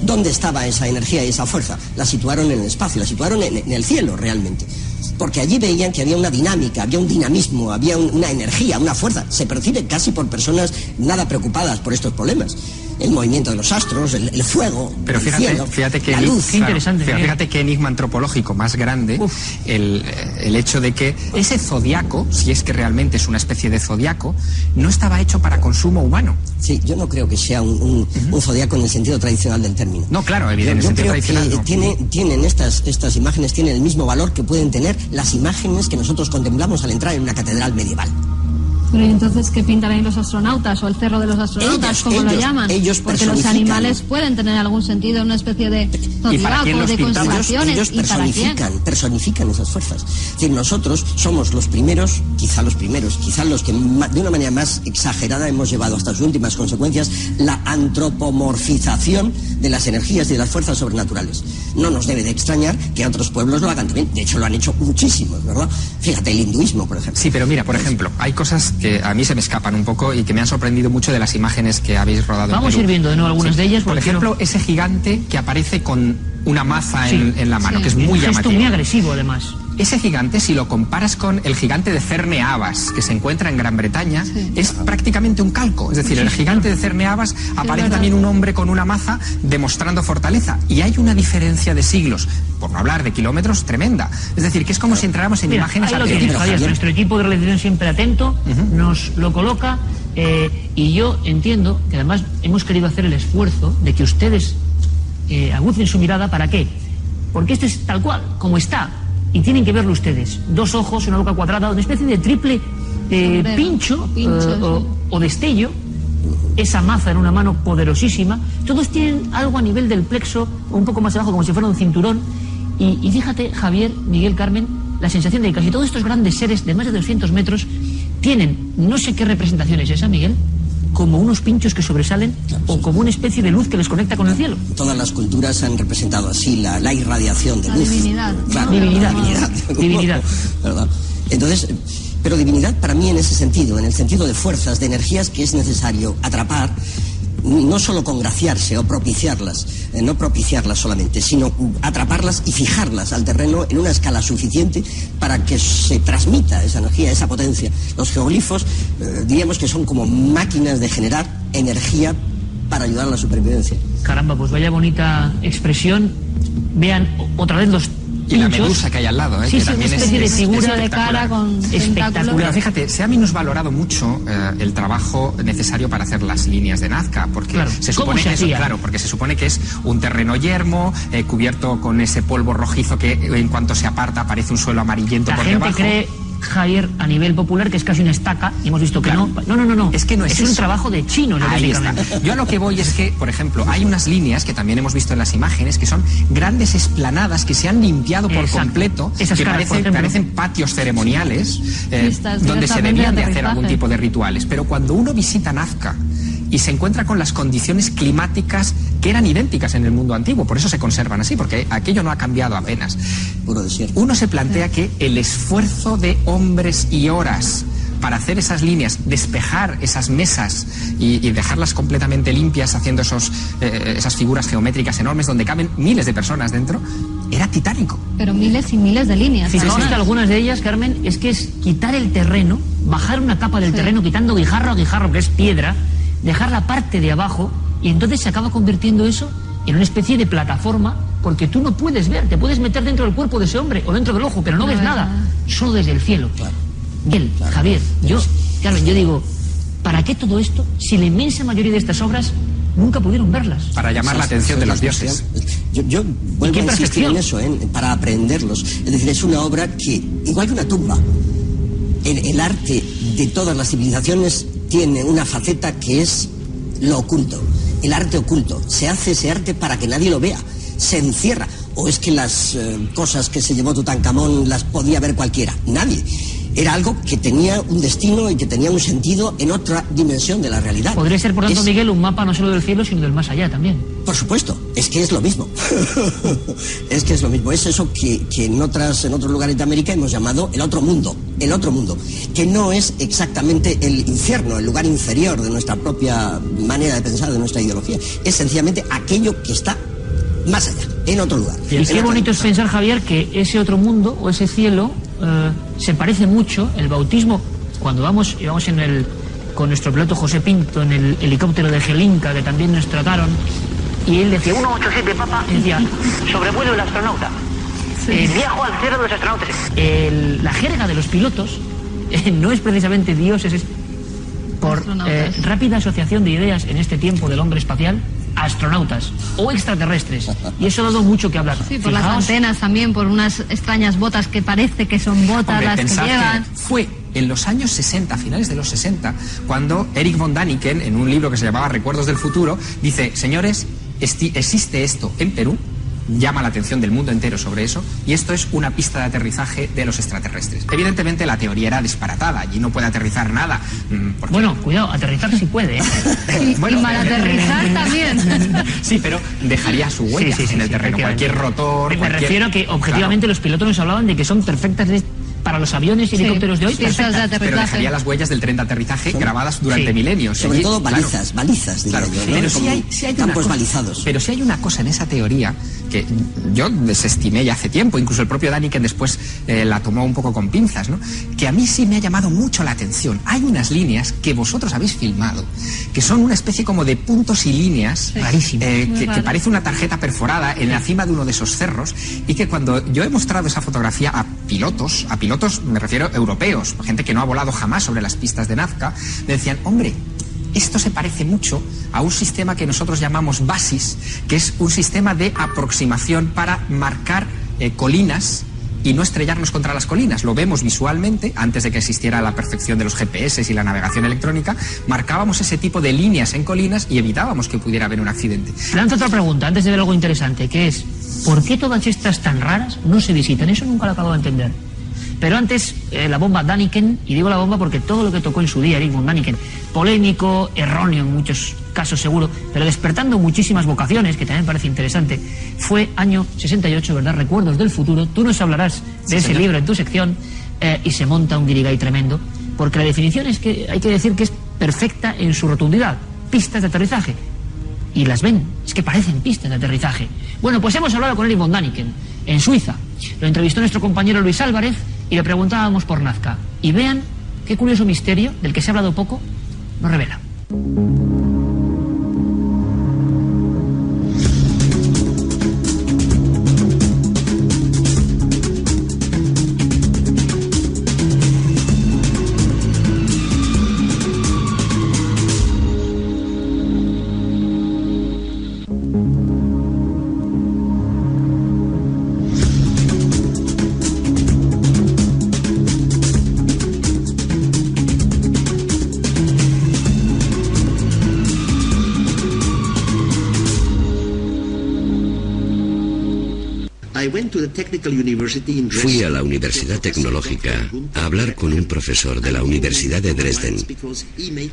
¿Dónde estaba esa energía y esa fuerza? La situaron en el espacio, la situaron en el cielo realmente. Porque allí veían que había una dinámica, había un dinamismo, había una energía, una fuerza. Se percibe casi por personas nada preocupadas por estos problemas. El movimiento de los astros, el fuego, pero el cielo, fíjate la luz. Qué interesante. Fíjate qué enigma antropológico más grande el hecho de que ese zodiaco, si es que realmente es una especie de zodiaco, no estaba hecho para consumo humano. Sí, yo no creo que sea un zodiaco en el sentido tradicional del término. No, claro, evidente, en el sentido tradicional no. Tienen estas imágenes tienen el mismo valor que pueden tener las imágenes que nosotros contemplamos al entrar en una catedral medieval. Pero entonces, ¿qué pintan ahí los astronautas? ¿O el cerro de los astronautas, como lo llaman? Porque los animales pueden tener algún sentido, una especie de zodiaco, de constelaciones. Ellos personifican esas fuerzas. Es decir, nosotros somos los primeros, quizá los que de una manera más exagerada hemos llevado hasta sus últimas consecuencias la antropomorfización de las energías y de las fuerzas sobrenaturales. No nos debe de extrañar que otros pueblos lo hagan también. De hecho, lo han hecho muchísimos, ¿verdad? Fíjate, el hinduismo, por ejemplo. Sí, pero mira, por ejemplo, hay cosas que a mí se me escapan un poco y que me han sorprendido mucho de las imágenes que habéis rodado. Vamos a ir viendo de nuevo algunas de ellas. Por ejemplo, ese gigante que aparece con una maza en la mano, que es muy llamativo. Un gesto muy agresivo, además. Ese gigante, si lo comparas con el gigante de Cerne Abbas, que se encuentra en Gran Bretaña, es prácticamente un calco. Es decir, el gigante de Cerne Abbas aparece también un hombre con una maza demostrando fortaleza. Y hay una diferencia de siglos, por no hablar de kilómetros, tremenda. Es decir, que es como si entráramos en imágenes artísticas. Nuestro equipo de realización siempre atento nos lo coloca y yo entiendo que además hemos querido hacer el esfuerzo de que ustedes agucen su mirada. ¿Para qué? Porque este es tal cual, como está. Y tienen que verlo ustedes. Dos ojos, una boca cuadrada, una especie de triple pincho o destello. Esa maza en una mano poderosísima. Todos tienen algo a nivel del plexo, o un poco más abajo, como si fuera un cinturón. Y fíjate, Javier, Miguel, Carmen, la sensación de que casi todos estos grandes seres de más de 200 metros tienen, no sé qué representación es esa, Miguel, como unos pinchos que sobresalen o como una especie de luz que les conecta con el cielo. Todas las culturas han representado así la irradiación de luz. La divinidad. Claro, divinidad. ¿Verdad? Entonces, pero divinidad para mí en ese sentido, en el sentido de fuerzas, de energías que es necesario atrapar, no solo congraciarse o propiciarlas, no propiciarlas solamente, sino atraparlas y fijarlas al terreno en una escala suficiente para que se transmita esa energía, esa potencia. Los geoglifos diríamos que son como máquinas de generar energía para ayudar a la supervivencia. Caramba, pues vaya bonita expresión. Vean otra vez los y la medusa que hay al lado, sí, que también una especie de figura de cara con espectacular. Pero fíjate, se ha minusvalorado mucho el trabajo necesario para hacer las líneas de Nazca, porque se supone que porque se supone que es un terreno yermo, cubierto con ese polvo rojizo que en cuanto se aparta aparece un suelo amarillento por debajo. Cree, Javier, a nivel popular, que es casi una estaca, y hemos visto que no. Es que no es un trabajo de chino. Ahí está. Yo a lo que voy es que, por ejemplo, hay unas líneas que también hemos visto en las imágenes que son grandes esplanadas que se han limpiado por completo, esas que caras, parecen patios ceremoniales donde se debían de hacer algún tipo de rituales. Pero cuando uno visita Nazca y se encuentra con las condiciones climáticas que eran idénticas en el mundo antiguo, por eso se conservan así, porque aquello no ha cambiado apenas. Puro desierto. Uno se plantea que el esfuerzo de hombres y horas para hacer esas líneas, despejar esas mesas y dejarlas completamente limpias, haciendo esas figuras geométricas enormes donde caben miles de personas dentro, era titánico. Pero miles y miles de líneas. Fijaos que algunas de ellas, Carmen, es que es quitar el terreno, bajar una capa del terreno, quitando guijarro a guijarro, que es piedra, dejar la parte de abajo, y entonces se acaba convirtiendo eso en una especie de plataforma, porque tú no puedes ver, te puedes meter dentro del cuerpo de ese hombre o dentro del ojo, pero no ves nada, solo desde el cielo. Bien, Javier, Carmen, yo digo, ¿para qué todo esto si la inmensa mayoría de estas obras nunca pudieron verlas? Para llamar la atención de los dioses. Yo vuelvo a insistir en eso, para aprenderlos. Es decir, es una obra que, igual que una tumba, el arte de todas las civilizaciones tiene una faceta que es lo oculto, el arte oculto. Se hace ese arte para que nadie lo vea, se encierra. ¿O es que las cosas que se llevó Tutankamón las podía ver cualquiera? Nadie. Era algo que tenía un destino y que tenía un sentido en otra dimensión de la realidad. Podría ser, por tanto, Miguel, un mapa no solo del cielo, sino del más allá también. Por supuesto, es que es lo mismo. Es que es lo mismo. Es eso que en otros lugares de América hemos llamado el otro mundo, que no es exactamente el infierno, el lugar inferior de nuestra propia manera de pensar, de nuestra ideología. Es sencillamente aquello que está más allá, en otro lugar. Y qué bonito es pensar, Javier, que ese otro mundo o ese cielo se parece mucho. El bautismo, cuando íbamos con nuestro piloto José Pinto en el helicóptero de Gelinka, que también nos trataron, y él decía 187 papa, y decía sobrevuelo el astronauta, viajo al cielo de los astronautas. La jerga de los pilotos no es precisamente dioses, es por rápida asociación de ideas en este tiempo del hombre espacial, astronautas o extraterrestres, y eso ha dado mucho que hablar. Sí, por las antenas también, por unas extrañas botas que parece que son botas. Hombre, las que llevan. Fue en los años 60, finales de los 60, cuando Erich von Däniken, en un libro que se llamaba Recuerdos del futuro, dice: señores, existe esto en Perú, llama la atención del mundo entero sobre eso, y esto es una pista de aterrizaje de los extraterrestres. Evidentemente la teoría era disparatada, allí no puede aterrizar nada. Bueno, cuidado, aterrizar sí puede, ¿eh? Y mal aterrizar también. Sí, pero dejaría su huella en el terreno, cualquier rotor. Me refiero a que objetivamente los pilotos nos hablaban de que son perfectas para los aviones y helicópteros de hoy, pero dejaría las huellas del tren de aterrizaje grabadas durante milenios. Sobre todo balizas, diría yo, ¿no? Pero sí hay campos balizados. Pero sí hay una cosa en esa teoría que yo desestimé ya hace tiempo, incluso el propio Däniken después la tomó un poco con pinzas, ¿no? Que a mí sí me ha llamado mucho la atención. Hay unas líneas que vosotros habéis filmado, que son una especie como de puntos y líneas, que parece una tarjeta perforada en la cima de uno de esos cerros, y que cuando yo he mostrado esa fotografía a pilotos me refiero europeos, gente que no ha volado jamás sobre las pistas de Nazca, me decían: hombre, esto se parece mucho a un sistema que nosotros llamamos BASIS, que es un sistema de aproximación para marcar colinas y no estrellarnos contra las colinas. Lo vemos visualmente, antes de que existiera la perfección de los GPS y la navegación electrónica, marcábamos ese tipo de líneas en colinas y evitábamos que pudiera haber un accidente. Lanzo otra pregunta, antes de ver algo interesante, que es: ¿por qué todas estas tan raras no se visitan? Eso nunca lo acabo de entender. Pero antes, la bomba Däniken, y digo la bomba porque todo lo que tocó en su día Erich von Däniken, polémico, erróneo en muchos casos seguro, pero despertando muchísimas vocaciones, que también parece interesante, fue año 68, ¿verdad? Recuerdos del futuro. Tú nos hablarás de ese libro en tu sección, y se monta un guirigay tremendo, porque la definición es que hay que decir que es perfecta en su rotundidad. Pistas de aterrizaje. Y las ven, es que parecen pistas de aterrizaje. Bueno, pues hemos hablado con Erich von Däniken en Suiza. Lo entrevistó nuestro compañero Luis Álvarez y le preguntábamos por Nazca. Y vean qué curioso misterio, del que se ha hablado poco, nos revela. Fui a la Universidad Tecnológica a hablar con un profesor de la Universidad de Dresden,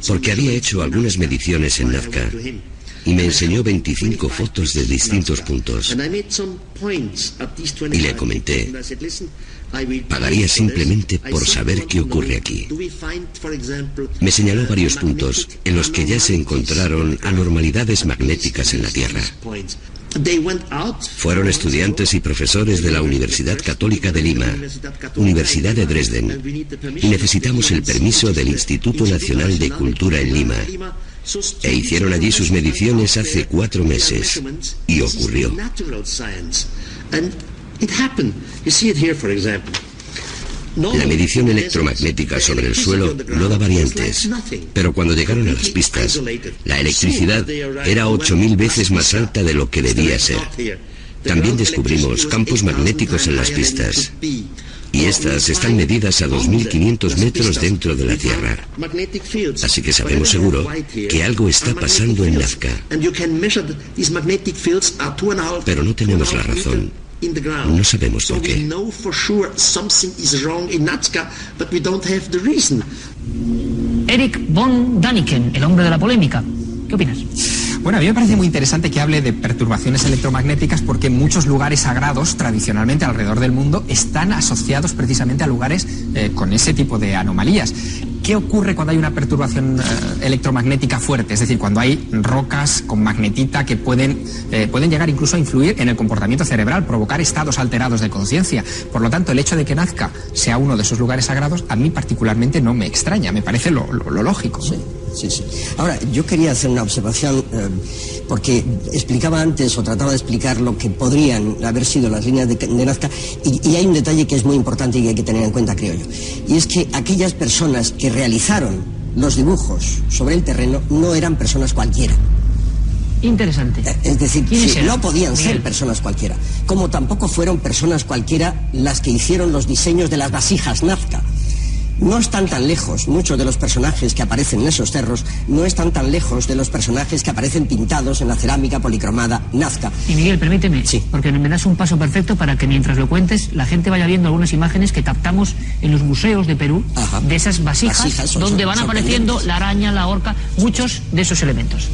porque había hecho algunas mediciones en Nazca y me enseñó 25 fotos de distintos puntos. Y le comenté, pagaría simplemente por saber qué ocurre aquí. Me señaló varios puntos en los que ya se encontraron anormalidades magnéticas en la Tierra. Fueron estudiantes y profesores de la Universidad Católica de Lima, Universidad de Dresden, y necesitamos el permiso del Instituto Nacional de Cultura en Lima. E hicieron allí sus mediciones hace 4 meses. Y ocurrió. La medición electromagnética sobre el suelo no da variantes, pero cuando llegaron a las pistas, la electricidad era 8000 veces más alta de lo que debía ser. También descubrimos campos magnéticos en las pistas, y estas están medidas a 2500 metros dentro de la Tierra. Así que sabemos seguro que algo está pasando en Nazca. Pero no tenemos la razón. No sabemos por qué. Eric von Daniken, el hombre de la polémica. ¿Qué opinas? Bueno, a mí me parece muy interesante que hable de perturbaciones electromagnéticas porque muchos lugares sagrados, tradicionalmente alrededor del mundo, están asociados precisamente a lugares con ese tipo de anomalías. ¿Qué ocurre cuando hay una perturbación electromagnética fuerte? Es decir, cuando hay rocas con magnetita que pueden llegar incluso a influir en el comportamiento cerebral, provocar estados alterados de conciencia. Por lo tanto, el hecho de que Nazca sea uno de esos lugares sagrados, a mí particularmente no me extraña, me parece lo lógico. Sí. Ahora, yo quería hacer una observación, porque explicaba antes, o trataba de explicar lo que podrían haber sido las líneas de Nazca, y hay un detalle que es muy importante y que hay que tener en cuenta, creo yo. Y es que aquellas personas que realizaron los dibujos sobre el terreno no eran personas cualquiera. Interesante. Es decir, no podían ser personas cualquiera. Como tampoco fueron personas cualquiera las que hicieron los diseños de las vasijas Nazca. No están tan lejos, muchos de los personajes que aparecen en esos cerros no están tan lejos de los personajes que aparecen pintados en la cerámica policromada Nazca. Y Miguel, permíteme, porque me das un paso perfecto para que mientras lo cuentes la gente vaya viendo algunas imágenes que captamos en los museos de Perú, de esas vasijas donde van apareciendo la araña, la orca, muchos de esos elementos.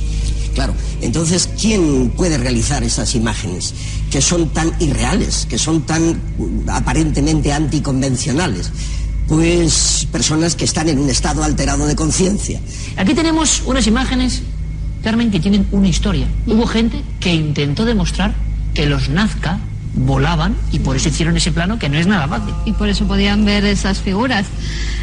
Claro, entonces, ¿quién puede realizar esas imágenes que son tan irreales, que son tan aparentemente anticonvencionales? Pues personas que están en un estado alterado de conciencia. Aquí tenemos unas imágenes, Carmen, que tienen una historia. Hubo gente que intentó demostrar que los Nazca volaban y por eso hicieron ese plano que no es nada fácil. Y por eso podían ver esas figuras.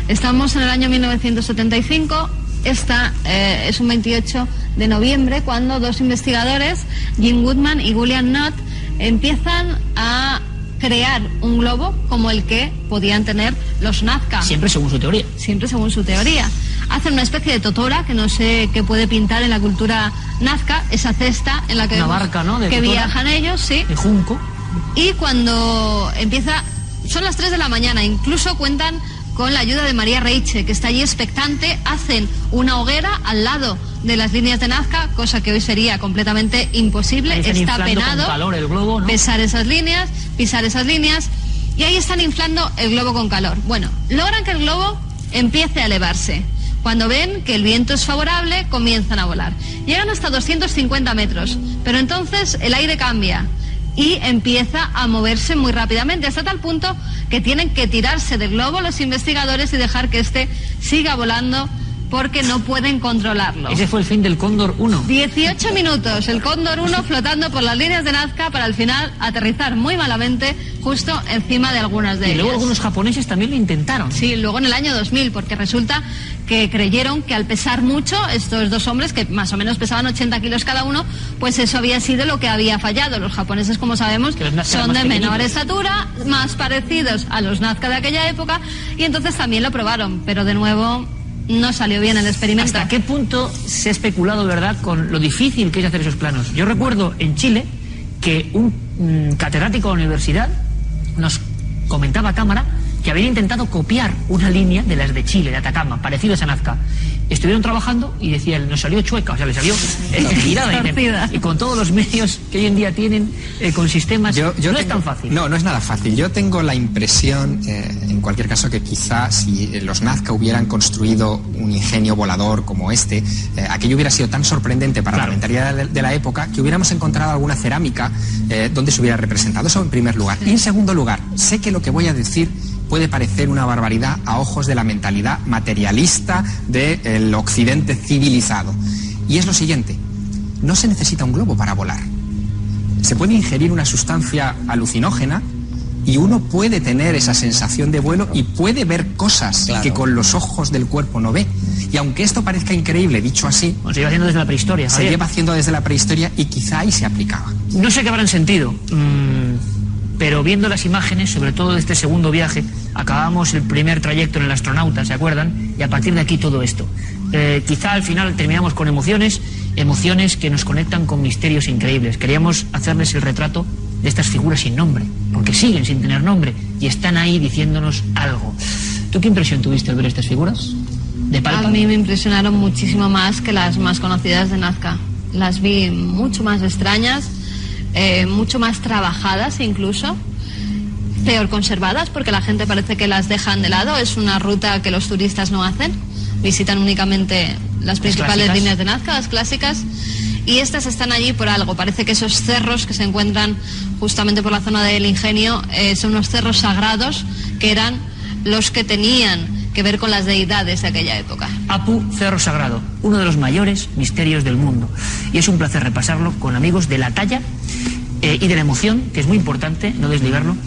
Estamos en el año 1975, es un 28 de noviembre cuando dos investigadores, Jim Goodman y William Knott, empiezan a crear un globo como el que podían tener los Nazca. Siempre según su teoría. Siempre según su teoría. Hacen una especie de totora, que no sé qué puede pintar en la cultura Nazca, esa cesta en la que, una barca, ¿no? que viajan ellos, sí. De junco. Y cuando empieza, son las 3 de la mañana, incluso cuentan con la ayuda de María Reiche, que está allí expectante, hacen una hoguera al lado de las líneas de Nazca, cosa que hoy sería completamente imposible. Está penado con calor el globo, ¿no? pisar esas líneas, y ahí están inflando el globo con calor. Bueno, logran que el globo empiece a elevarse. Cuando ven que el viento es favorable, comienzan a volar. Llegan hasta 250 metros, pero entonces el aire cambia y empieza a moverse muy rápidamente, hasta tal punto que tienen que tirarse del globo los investigadores y dejar que éste siga volando porque no pueden controlarlo. Ese fue el fin del Cóndor 1. 18 minutos, el Cóndor 1 flotando por las líneas de Nazca para al final aterrizar muy malamente justo encima de algunas de ellas. Y luego algunos japoneses también lo intentaron. Sí, luego en el año 2000, porque resulta que creyeron que al pesar mucho, estos dos hombres, que más o menos pesaban 80 kilos cada uno, pues eso había sido lo que había fallado. Los japoneses, como sabemos, son de menor estatura, más parecidos a los Nazca de aquella época, y entonces también lo probaron, pero de nuevo no salió bien el experimento. ¿Hasta qué punto se ha especulado, verdad, con lo difícil que es hacer esos planos? Yo recuerdo en Chile que un catedrático de la universidad nos comentaba a cámara que habían intentado copiar una línea de las de Chile, de Atacama, parecidas a Nazca, estuvieron trabajando y decía, nos salió chueca, o sea, le salió girada. Y con todos los medios que hoy en día tienen, con sistemas, es tan fácil. No es nada fácil. Yo tengo la impresión, en cualquier caso, que quizá si los Nazca hubieran construido un ingenio volador como este, aquello hubiera sido tan sorprendente para la mentalidad de la época que hubiéramos encontrado alguna cerámica donde se hubiera representado. Eso en primer lugar. Y en segundo lugar, sé que lo que voy a decir puede parecer una barbaridad a ojos de la mentalidad materialista del occidente civilizado. Y es lo siguiente, no se necesita un globo para volar. Se puede ingerir una sustancia alucinógena y uno puede tener esa sensación de vuelo y puede ver cosas que con los ojos del cuerpo no ve. Y aunque esto parezca increíble, dicho así, se lleva haciendo desde la prehistoria. Se lleva haciendo desde la prehistoria y quizá ahí se aplicaba. No sé qué habrán sentido, pero viendo las imágenes, sobre todo de este segundo viaje, acabamos el primer trayecto en el astronauta, ¿se acuerdan? Y a partir de aquí todo esto. Quizá al final terminamos con emociones que nos conectan con misterios increíbles. Queríamos hacerles el retrato de estas figuras sin nombre, porque siguen sin tener nombre y están ahí diciéndonos algo. ¿Tú qué impresión tuviste al ver estas figuras? ¿De palpa? A mí me impresionaron muchísimo más que las más conocidas de Nazca. Las vi mucho más extrañas, mucho más trabajadas incluso, peor conservadas porque la gente parece que las dejan de lado. Es una ruta que los turistas no hacen, visitan únicamente las principales líneas de Nazca, las clásicas, y estas están allí por algo. Parece que esos cerros que se encuentran justamente por la zona del ingenio son unos cerros sagrados que eran los que tenían que ver con las deidades de aquella época. Apu, Cerro Sagrado, uno de los mayores misterios del mundo, y es un placer repasarlo con amigos de la talla y de la emoción, que es muy importante no desligarlo,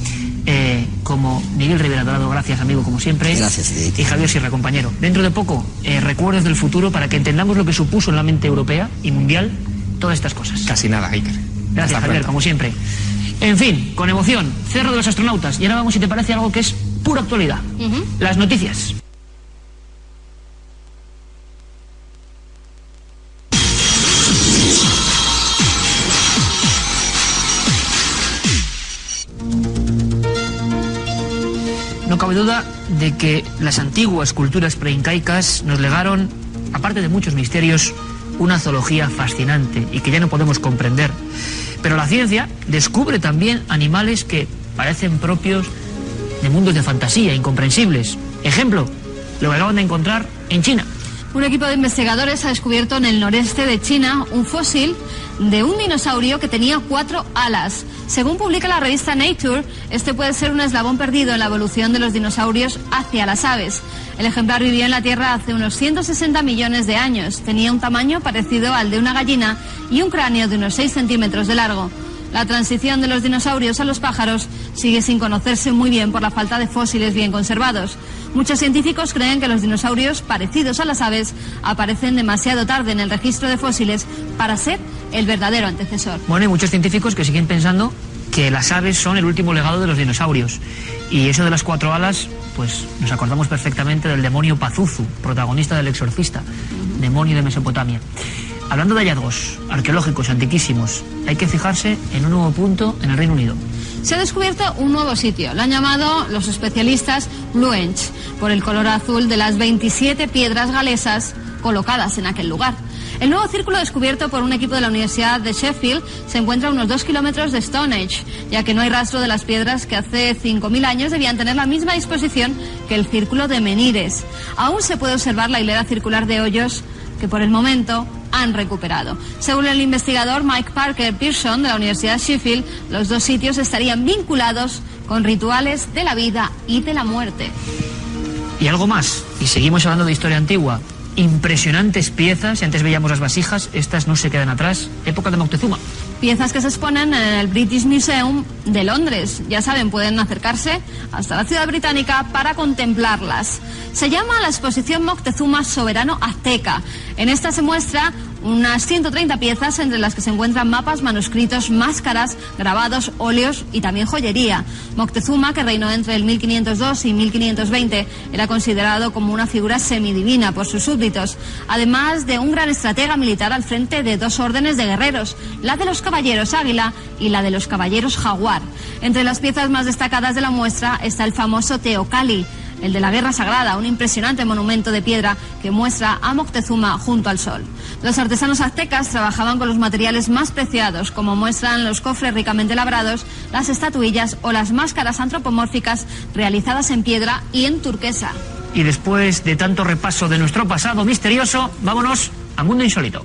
como Miguel Rivera Dorado, gracias amigo como siempre. Gracias, y Javier Sierra, compañero. Dentro de poco, recuerdos del futuro para que entendamos lo que supuso en la mente europea y mundial todas estas cosas. Casi nada, Iker. Gracias, Javier, como siempre. En fin, con emoción, Cerro de los Astronautas. Y ahora vamos, si te parece, algo que es pura actualidad. Las noticias. No cabe duda de que las antiguas culturas preincaicas nos legaron, aparte de muchos misterios, una zoología fascinante y que ya no podemos comprender. Pero la ciencia descubre también animales que parecen propios de mundos de fantasía, incomprensibles. Ejemplo, lo que acaban de encontrar en China. Un equipo de investigadores ha descubierto en el noreste de China un fósil de un dinosaurio que tenía 4 alas. Según publica la revista Nature, este puede ser un eslabón perdido en la evolución de los dinosaurios hacia las aves. El ejemplar vivió en la Tierra hace unos 160 millones de años. Tenía un tamaño parecido al de una gallina y un cráneo de unos 6 centímetros de largo. La transición de los dinosaurios a los pájaros sigue sin conocerse muy bien por la falta de fósiles bien conservados. Muchos científicos creen que los dinosaurios parecidos a las aves aparecen demasiado tarde en el registro de fósiles para ser el verdadero antecesor. Bueno, hay muchos científicos que siguen pensando que las aves son el último legado de los dinosaurios. Y eso de las 4 alas, pues nos acordamos perfectamente del demonio Pazuzu, protagonista del Exorcista, demonio de Mesopotamia. Hablando de hallazgos arqueológicos antiquísimos, hay que fijarse en un nuevo punto en el Reino Unido. Se ha descubierto un nuevo sitio. Lo han llamado los especialistas Bluench, por el color azul de las 27 piedras galesas colocadas en aquel lugar. El nuevo círculo descubierto por un equipo de la Universidad de Sheffield se encuentra a unos 2 kilómetros de Stonehenge, ya que no hay rastro de las piedras que hace 5.000 años debían tener la misma disposición que el círculo de Menires. Aún se puede observar la hilera circular de hoyos que por el momento han recuperado. Según el investigador Mike Parker Pearson de la Universidad de Sheffield, los dos sitios estarían vinculados con rituales de la vida y de la muerte. Y algo más, y seguimos hablando de historia antigua. Impresionantes piezas, antes veíamos las vasijas, estas no se quedan atrás, época de Moctezuma. Piezas que se exponen en el British Museum de Londres. Ya saben, pueden acercarse hasta la ciudad británica para contemplarlas. Se llama la exposición Moctezuma Soberano Azteca. En esta se muestra unas 130 piezas, entre las que se encuentran mapas, manuscritos, máscaras, grabados, óleos y también joyería. Moctezuma, que reinó entre el 1502 y 1520, era considerado como una figura semidivina por sus súbditos, además de un gran estratega militar al frente de 2 órdenes de guerreros, la de los caballeros águila y la de los caballeros jaguar. Entre las piezas más destacadas de la muestra está el famoso Teocalli, el de la Guerra Sagrada, un impresionante monumento de piedra que muestra a Moctezuma junto al sol. Los artesanos aztecas trabajaban con los materiales más preciados, como muestran los cofres ricamente labrados, las estatuillas o las máscaras antropomórficas realizadas en piedra y en turquesa. Y después de tanto repaso de nuestro pasado misterioso, vámonos a Mundo Insólito.